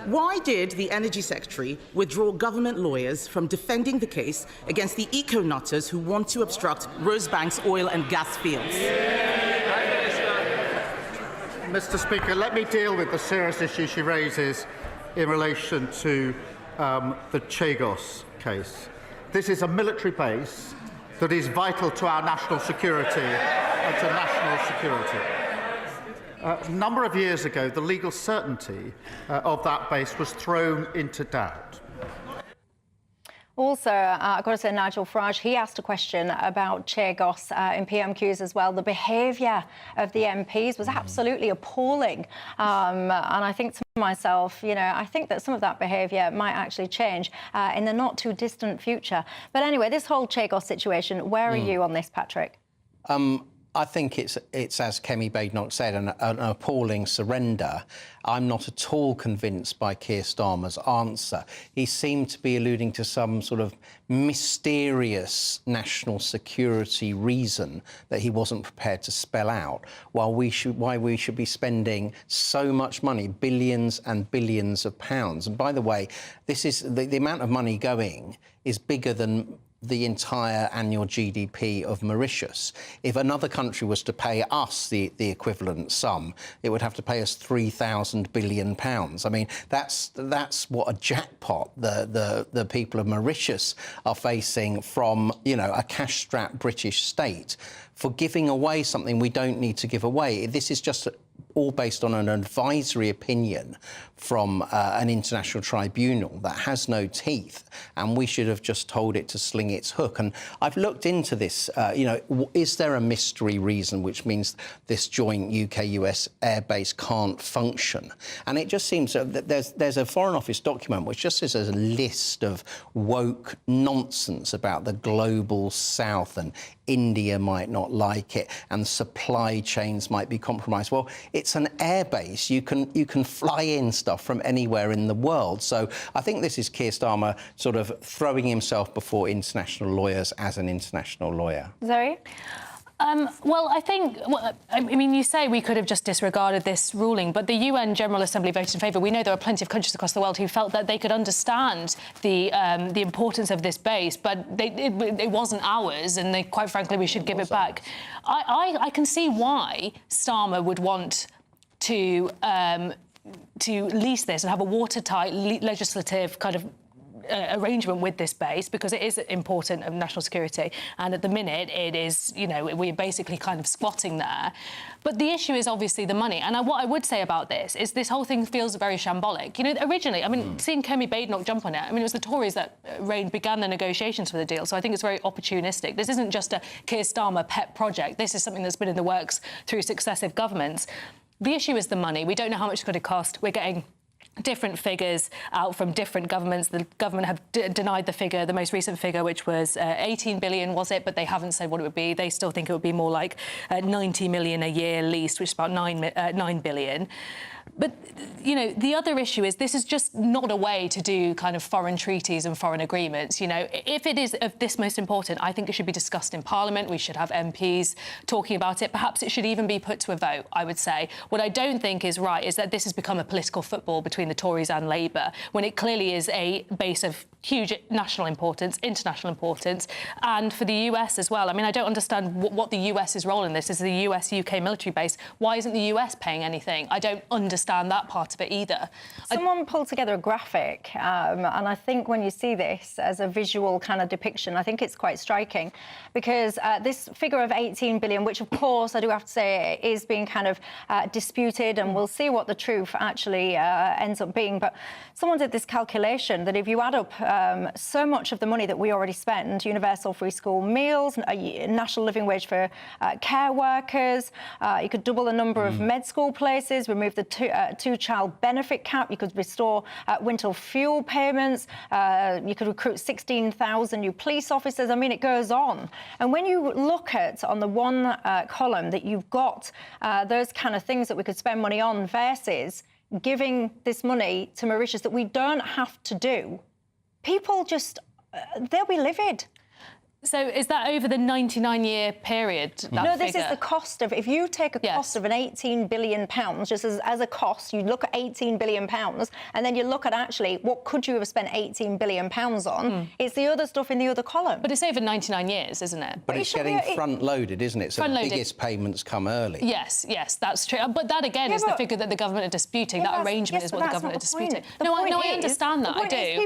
Why did the Energy Secretary withdraw government lawyers from defending the case against the eco-nutters who want to obstruct Rosebank's oil and gas fields? Mr. Speaker, let me deal with the serious issue she raises in relation to the Chagos case. This is a military base that is vital to our national security and to national security. A number of years ago, the legal certainty of that base was thrown into doubt. Also, I've got to say, Nigel Farage, he asked a question about Chagos in PMQs as well. The behaviour of the MPs was absolutely appalling. And I think to myself, I think that some of that behaviour might actually change in the not-too-distant future. But anyway, this whole Chagos situation, where are you on this, Patrick? I think it's as Kemi Badenoch said, an appalling surrender. I'm not at all convinced by Keir Starmer's answer. He seemed to be alluding to some sort of mysterious national security reason that he wasn't prepared to spell out, why we should be spending so much money, billions and billions of pounds. And by the way, this is the amount of money going is bigger than the entire annual GDP of Mauritius. If another country was to pay us the equivalent sum, it would have to pay us £3,000 billion. I mean, that's what a jackpot the people of Mauritius are facing from, you know, a cash-strapped British state for giving away something we don't need to give away. This is just all based on an advisory opinion from an international tribunal that has no teeth, and we should have just told it to sling its hook. And I've looked into this, you know, is there a mystery reason which means this joint UK-US airbase can't function? And it just seems that there's a Foreign Office document which just says there's a list of woke nonsense about the global south, and India might not like it, and supply chains might be compromised. Well, it's an airbase. You can fly in stuff from anywhere in the world. So I think this is Keir Starmer sort of throwing himself before international lawyers as an international lawyer. Zoe? Well, I think, I mean, you say we could have just disregarded this ruling, but the UN General Assembly voted in favour. We know there are plenty of countries across the world who felt that they could understand the importance of this base, but it wasn't ours, and quite frankly, we should give it back. I can see why Starmer would want to lease this and have a watertight legislative kind of arrangement with this base, because it is important of national security, and at the minute it is, you know, we're basically kind of squatting there. But the issue is obviously the money, and what I would say about this is this whole thing feels very shambolic. You know, originally, I mean, seeing Kemi Badenoch jump on it, I mean, it was the Tories that began the negotiations for the deal, so I think it's very opportunistic. This isn't just a Keir Starmer pet project. This is something that's been in the works through successive governments. The issue is the money. We don't know how much it's going to cost. We're getting different figures out from different governments. The government have denied the figure, the most recent figure, which was 18 billion, was it? But they haven't said what it would be. They still think it would be more like 90 million a year leased, which is about 9 billion. But, you know, the other issue is this is just not a way to do kind of foreign treaties and foreign agreements. You know, if it is of this most important, I think it should be discussed in Parliament. We should have MPs talking about it. Perhaps it should even be put to a vote, I would say. What I don't think is right is that this has become a political football between the Tories and Labour, when it clearly is a base of huge national importance, international importance, and for the US as well. I mean, I don't understand what the US's role in this is. The US-UK military base. Why isn't the US paying anything? I don't understand that part of it either. Someone pulled together a graphic, and I think when you see this as a visual kind of depiction, I think it's quite striking, because this figure of 18 billion, which of course I do have to say is being kind of disputed, and we'll see what the truth actually ends up being. But someone did this calculation that if you add up so much of the money that we already spend, universal free school meals, national living wage for care workers, you could double the number of med school places, remove the two-child benefit cap, you could restore winter fuel payments, you could recruit 16,000 new police officers. I mean, it goes on. And when you look at, on the one column, that you've got those kind of things that we could spend money on versus giving this money to Mauritius that we don't have to do, people just, they'll be livid. So is that over the 99-year period? No, this is the cost of, if you take a cost of an £18 billion, just as a cost, you look at £18 billion, and then you look at actually what could you have spent £18 billion on, it's the other stuff in the other column. But it's over 99 years, isn't it? But it's getting front-loaded, isn't it? So the biggest payments come early. Yes, that's true. But that, again, is the figure that the government are disputing. That arrangement is what the government are disputing. No, I understand that, I do.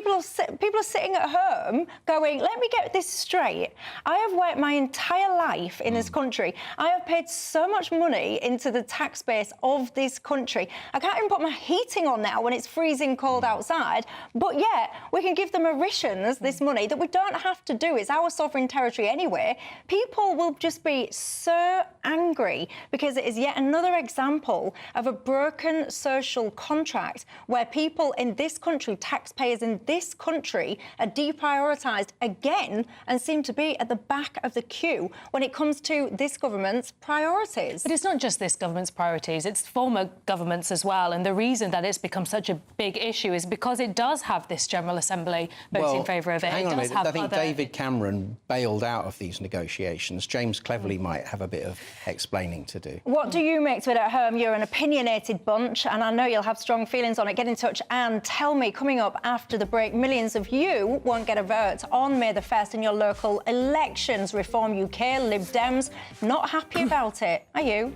People are sitting at home going, let me get this straight. I have worked my entire life in this country. I have paid so much money into the tax base of this country. I can't even put my heating on now when it's freezing cold outside, but yet we can give the Mauritians this money that we don't have to do. It's our sovereign territory anyway. People will just be so angry because it is yet another example of a broken social contract where people in this country, taxpayers in this country, are deprioritised again and seem to to be at the back of the queue when it comes to this government's priorities. But it's not just this government's priorities, it's former governments as well. And the reason that it's become such a big issue is because it does have this General Assembly voting in favour of it. Hang on a minute. I think other... David Cameron bailed out of these negotiations. James Cleverly might have a bit of explaining to do. What do you make to it at home? You're an opinionated bunch, and I know you'll have strong feelings on it. Get in touch and tell me. Coming up after the break, millions of you won't get a vote on May the 1st in your local elections. Reform UK, Lib Dems, not happy about it. Are you?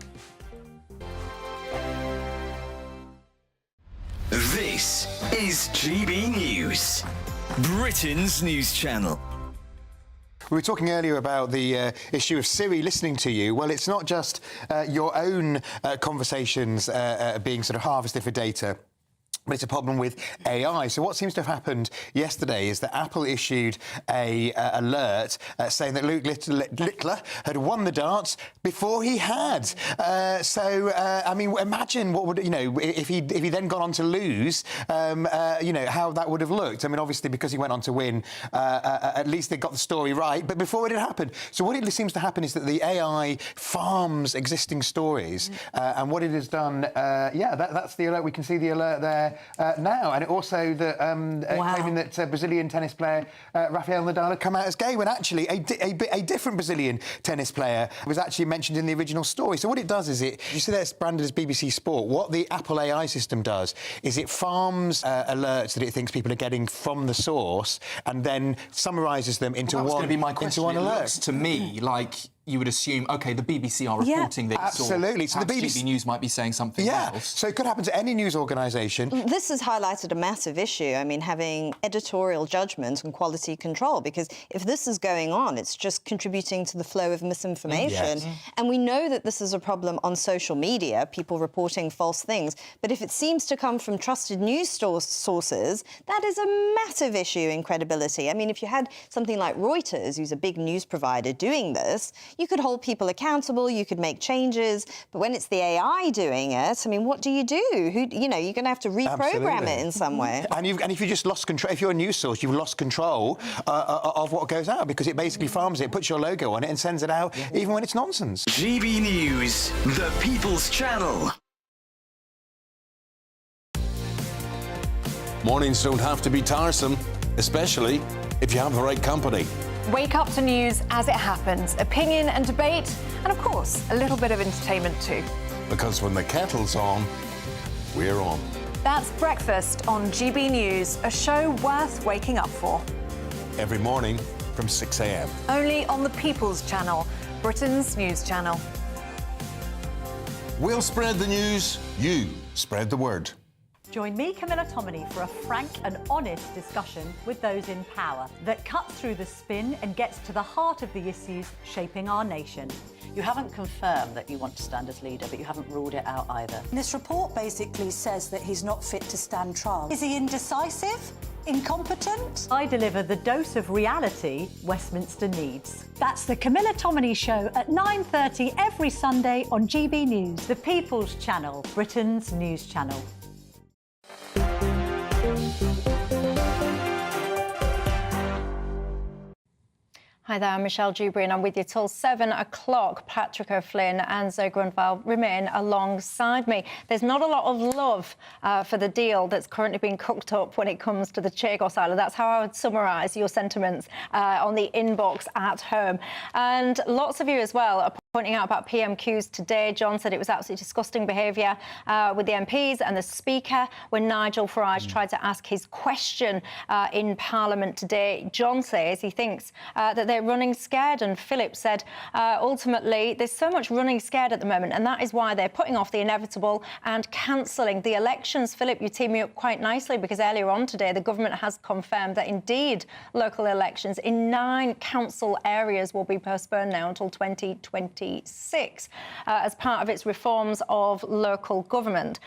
This is GB News, Britain's news channel. We were talking earlier about the issue of Siri listening to you. Well, it's not just your own conversations being sort of harvested for data. But it's a problem with AI. So what seems to have happened yesterday is that Apple issued a alert saying that Luke Littler had won the darts before he had. I mean, imagine what would, if he then gone on to lose, how that would have looked. I mean, obviously, because he went on to win, at least they got the story right. But before it had happened. So what it seems to happen is that the AI farms existing stories. And what it has done, that's the alert. We can see the alert there. Now, and it also claiming that Brazilian tennis player Rafael Nadal had come out as gay when actually a different Brazilian tennis player was actually mentioned in the original story. So what it does is you see that's branded as BBC Sport. What the Apple AI system does is it farms alerts that it thinks people are getting from the source and then summarises them into going to be my question. into one it alert. Looks to me like you would assume, OK, the BBC are reporting this. Absolutely. Or so the BBC News might be saying something else. So it could happen to any news organisation. This has highlighted a massive issue. I mean, having editorial judgment and quality control, because if this is going on, it's just contributing to the flow of misinformation. Yes. And we know that this is a problem on social media, people reporting false things. But if it seems to come from trusted news sources, that is a massive issue in credibility. I mean, if you had something like Reuters, who's a big news provider, doing this, you could hold people accountable, you could make changes, but when it's the AI doing it, I mean, what do? You're going to have to reprogram it in some way. And if you just lost control, if you're a news source, you've lost control of what goes out because it basically farms it, puts your logo on it and sends it out even when it's nonsense. GB News, the People's Channel. Mornings don't have to be tiresome, especially if you have the right company. Wake up to news as it happens, opinion and debate, and of course, a little bit of entertainment too. Because when the kettle's on, we're on. That's Breakfast on GB News, a show worth waking up for. Every morning from 6 a.m. Only on the People's Channel, Britain's news channel. We'll spread the news, you spread the word. Join me, Camilla Tominey, for a frank and honest discussion with those in power that cuts through the spin and gets to the heart of the issues shaping our nation. You haven't confirmed that you want to stand as leader, but you haven't ruled it out either. This report basically says that he's not fit to stand trial. Is he indecisive? Incompetent? I deliver the dose of reality Westminster needs. That's the Camilla Tominey Show at 9:30 every Sunday on GB News, the People's Channel, Britain's news channel. Hi there, I'm Michelle Dewberry and I'm with you till 7 o'clock. Patrick O'Flynn and Zoe Grunwald remain alongside me. There's not a lot of love for the deal that's currently being cooked up when it comes to the Chagos Islands. That's how I would summarise your sentiments on the inbox at home. And lots of you as well are pointing out about PMQs today. John said it was absolutely disgusting behaviour with the MPs and the Speaker when Nigel Farage tried to ask his question in Parliament today. John says he thinks that they're running scared, and Philip said ultimately there's so much running scared at the moment, and that is why they're putting off the inevitable and cancelling the elections. Philip, you team me up quite nicely because earlier on today the government has confirmed that indeed local elections in 9 council areas will be postponed now until 2026 as part of its reforms of local government.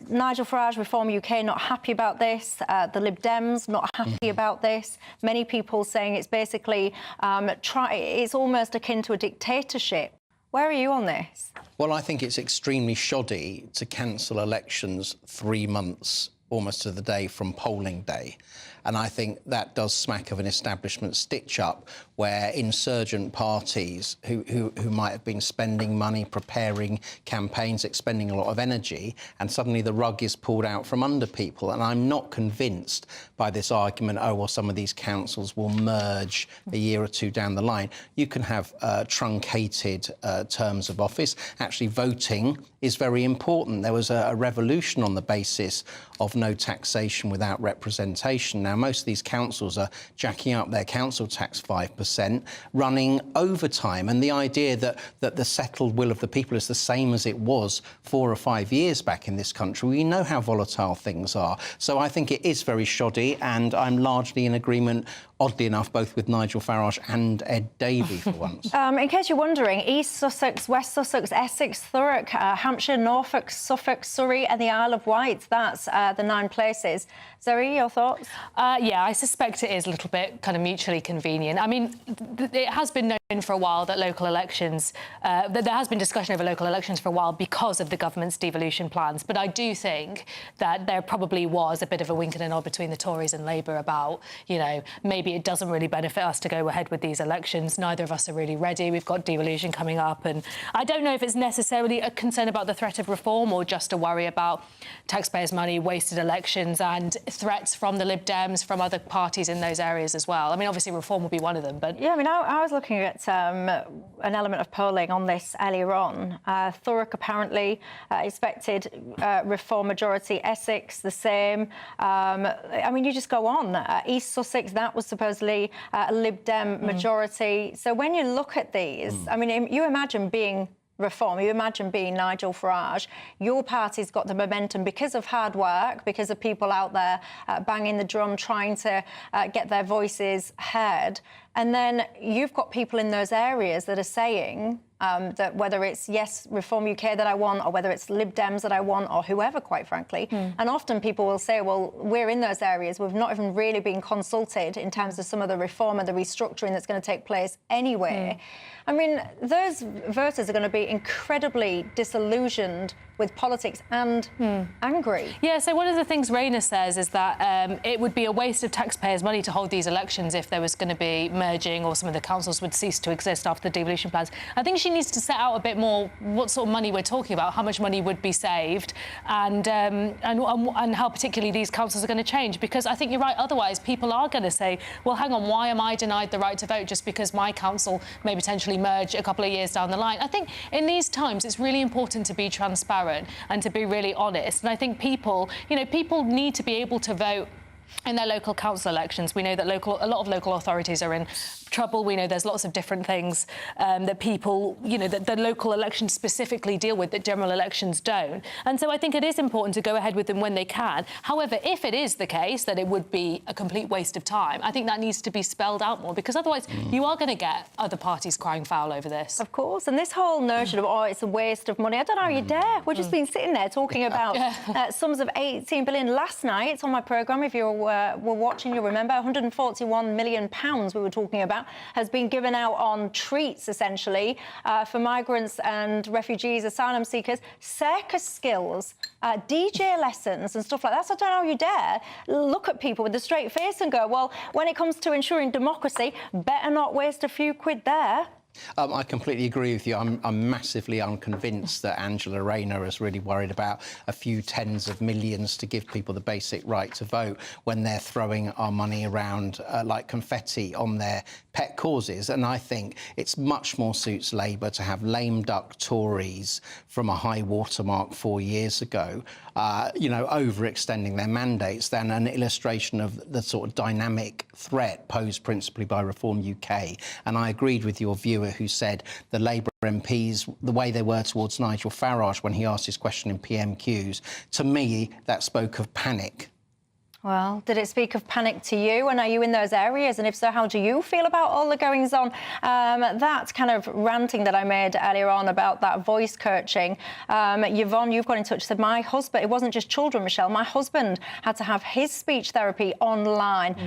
Nigel Farage, Reform UK, not happy about this. The Lib Dems, not happy about this. Many people saying it's basically, it's almost akin to a dictatorship. Where are you on this? Well, I think it's extremely shoddy to cancel elections 3 months almost to the day from polling day. And I think that does smack of an establishment stitch-up where insurgent parties who might have been spending money, preparing campaigns, expending a lot of energy, and suddenly the rug is pulled out from under people. And I'm not convinced by this argument, oh, well, some of these councils will merge a year or two down the line. You can have truncated terms of office. Actually, voting is very important. There was a revolution on the basis of no taxation without representation. Now, most of these councils are jacking up their council tax 5%, running overtime. And the idea that the settled will of the people is the same as it was 4 or 5 years back in this country, we know how volatile things are. So I think it is very shoddy, and I'm largely in agreement, oddly enough, both with Nigel Farage and Ed Davey for once. In case you're wondering, East Sussex, West Sussex, Essex, Thurrock, Hampshire, Norfolk, Suffolk, Surrey and the Isle of Wight. That's the 9 places. Zoe, your thoughts? Yeah, I suspect it is a little bit kind of mutually convenient. I mean, it has been known for a while that local elections, that there has been discussion over local elections for a while because of the government's devolution plans. But I do think that there probably was a bit of a wink and a nod between the Tories and Labour about, you know, maybe it doesn't really benefit us to go ahead with these elections. Neither of us are really ready. We've got devolution coming up. And I don't know if it's necessarily a concern about the threat of reform or just a worry about taxpayers' money, wasted elections and threats from the Lib Dems, from other parties in those areas as well. I mean, obviously reform will be one of them, but... Yeah, I mean, I was looking at an element of polling on this earlier on. Thurrock apparently expected reform majority, Essex the same. I mean, you just go on. East Sussex, that was supposedly a Lib Dem majority. So when you look at these, I mean, you imagine being Reform, you imagine being Nigel Farage, your party's got the momentum because of hard work, because of people out there banging the drum, trying to get their voices heard. And then you've got people in those areas that are saying that whether it's Yes Reform UK that I want, or whether it's Lib Dems that I want, or whoever, quite frankly. And often people will say, well, we're in those areas, we've not even really been consulted in terms of some of the reform and the restructuring that's going to take place anyway. I mean, those voters are going to be incredibly disillusioned with politics and angry. Yeah, so one of the things Rayner says is that it would be a waste of taxpayers' money to hold these elections if there was going to be merging or some of the councils would cease to exist after the devolution plans. I think she needs to set out a bit more what sort of money we're talking about, how much money would be saved, and how particularly these councils are going to change. Because I think you're right, otherwise people are going to say, well, hang on, why am I denied the right to vote just because my council may potentially merge a couple of years down the line? I think in these times it's really important to be transparent and to be really honest. And I think people, you know, people need to be able to vote in their local council elections. We know that a lot of local authorities are in trouble. We know there's lots of different things that people, you know, that the local elections specifically deal with that general elections don't. And so I think it is important to go ahead with them when they can. However, if it is the case that it would be a complete waste of time, I think that needs to be spelled out more, because otherwise you are going to get other parties crying foul over this. Of course. And this whole notion of, oh, it's a waste of money, I don't know how you dare. We've just been sitting there talking about sums of 18 billion last night on my programme. If you were watching, you'll remember 141 million pounds we were talking about has been given out on treats, essentially, for migrants and refugees, asylum seekers, circus skills, DJ lessons and stuff like that. So I don't know how you dare look at people with a straight face and go, well, when it comes to ensuring democracy, better not waste a few quid there. I completely agree with you. I'm massively unconvinced that Angela Rayner is really worried about a few tens of millions to give people the basic right to vote when they're throwing our money around like confetti on their pet causes. And I think it's much more suits Labour to have lame duck Tories from a high watermark 4 years ago, you know, overextending their mandates than an illustration of the sort of dynamic threat posed principally by Reform UK. And I agreed with your viewer who said the Labour MPs, the way they were towards Nigel Farage when he asked his question in PMQs, to me, that spoke of panic. Well, did it speak of panic to you? And are you in those areas? And if so, how do you feel about all the goings-on? That kind of ranting that I made earlier on about that voice coaching. Yvonne, you've got in touch, said, my husband, it wasn't just children, Michelle, my husband had to have his speech therapy online.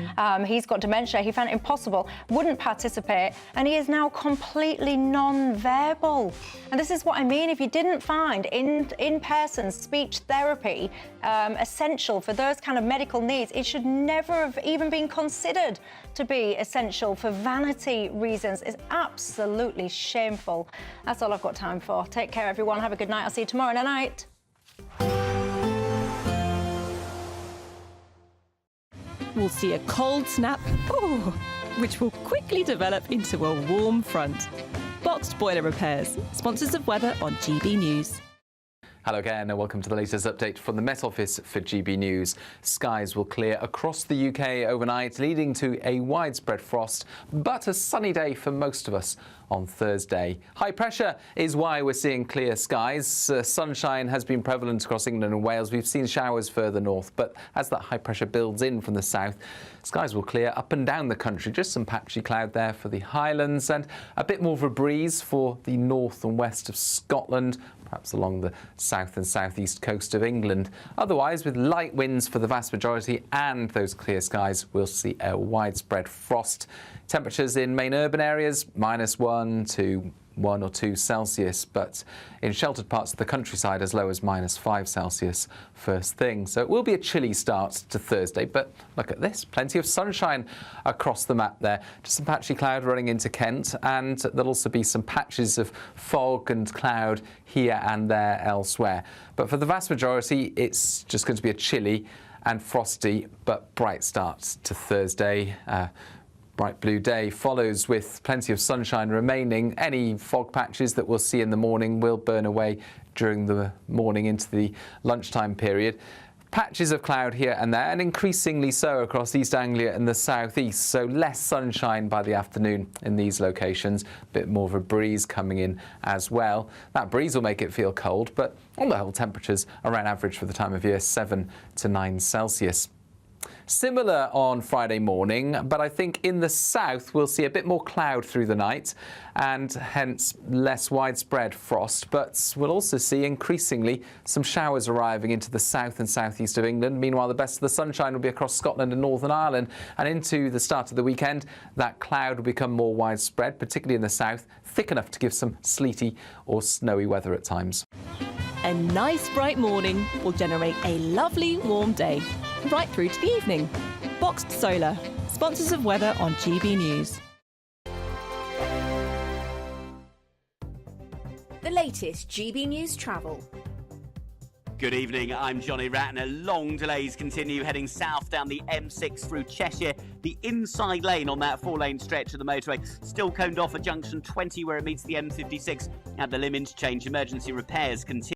He's got dementia. He found it impossible, wouldn't participate, and he is now completely non-verbal. And this is what I mean. If you didn't find in-person speech therapy essential for those kind of medical needs, it should never have even been considered to be essential for vanity reasons. It's absolutely shameful. That's all I've got time for. Take care, everyone. Have a good night. I'll see you tomorrow night. We'll see a cold snap, which will quickly develop into a warm front. Boxed Boiler Repairs, sponsors of weather on GB News. Hello again and welcome to the latest update from the Met Office for GB News. Skies will clear across the UK overnight, leading to a widespread frost, but a sunny day for most of us on Thursday. High pressure is why we're seeing clear skies. Sunshine has been prevalent across England and Wales. We've seen showers further north, but as that high pressure builds in from the south, skies will clear up and down the country. Just some patchy cloud there for the Highlands and a bit more of a breeze for the north and west of Scotland, perhaps along the south and southeast coast of England. Otherwise, with light winds for the vast majority and those clear skies, we'll see a widespread frost. Temperatures in main urban areas, -1 to 1 or 2 Celsius, but in sheltered parts of the countryside as low as -5 Celsius first thing. So it will be a chilly start to Thursday, but look at this, plenty of sunshine across the map there. Just some patchy cloud running into Kent, and there'll also be some patches of fog and cloud here and there elsewhere. But for the vast majority, it's just going to be a chilly and frosty but bright start to Thursday. Bright blue day follows with plenty of sunshine remaining. Any fog patches that we'll see in the morning will burn away during the morning into the lunchtime period. Patches of cloud here and there, and increasingly so across East Anglia and the southeast, so less sunshine by the afternoon in these locations. A bit more of a breeze coming in as well. That breeze will make it feel cold, but on the whole, temperatures around average for the time of year, 7 to 9 Celsius. Similar on Friday morning, but I think in the south we'll see a bit more cloud through the night and hence less widespread frost, but we'll also see increasingly some showers arriving into the south and southeast of England. Meanwhile, the best of the sunshine will be across Scotland and Northern Ireland, and into the start of the weekend that cloud will become more widespread, particularly in the south, thick enough to give some sleety or snowy weather at times. A nice bright morning will generate a lovely warm day, right through to the evening. Boxed Solar, sponsors of weather on GB News. The latest GB News travel. Good evening, I'm Johnny Ratner. Long delays continue heading south down the M6 through Cheshire. The inside lane on that 4-lane stretch of the motorway still coned off at junction 20 where it meets the M56 at the Lim interchange. Emergency repairs continue.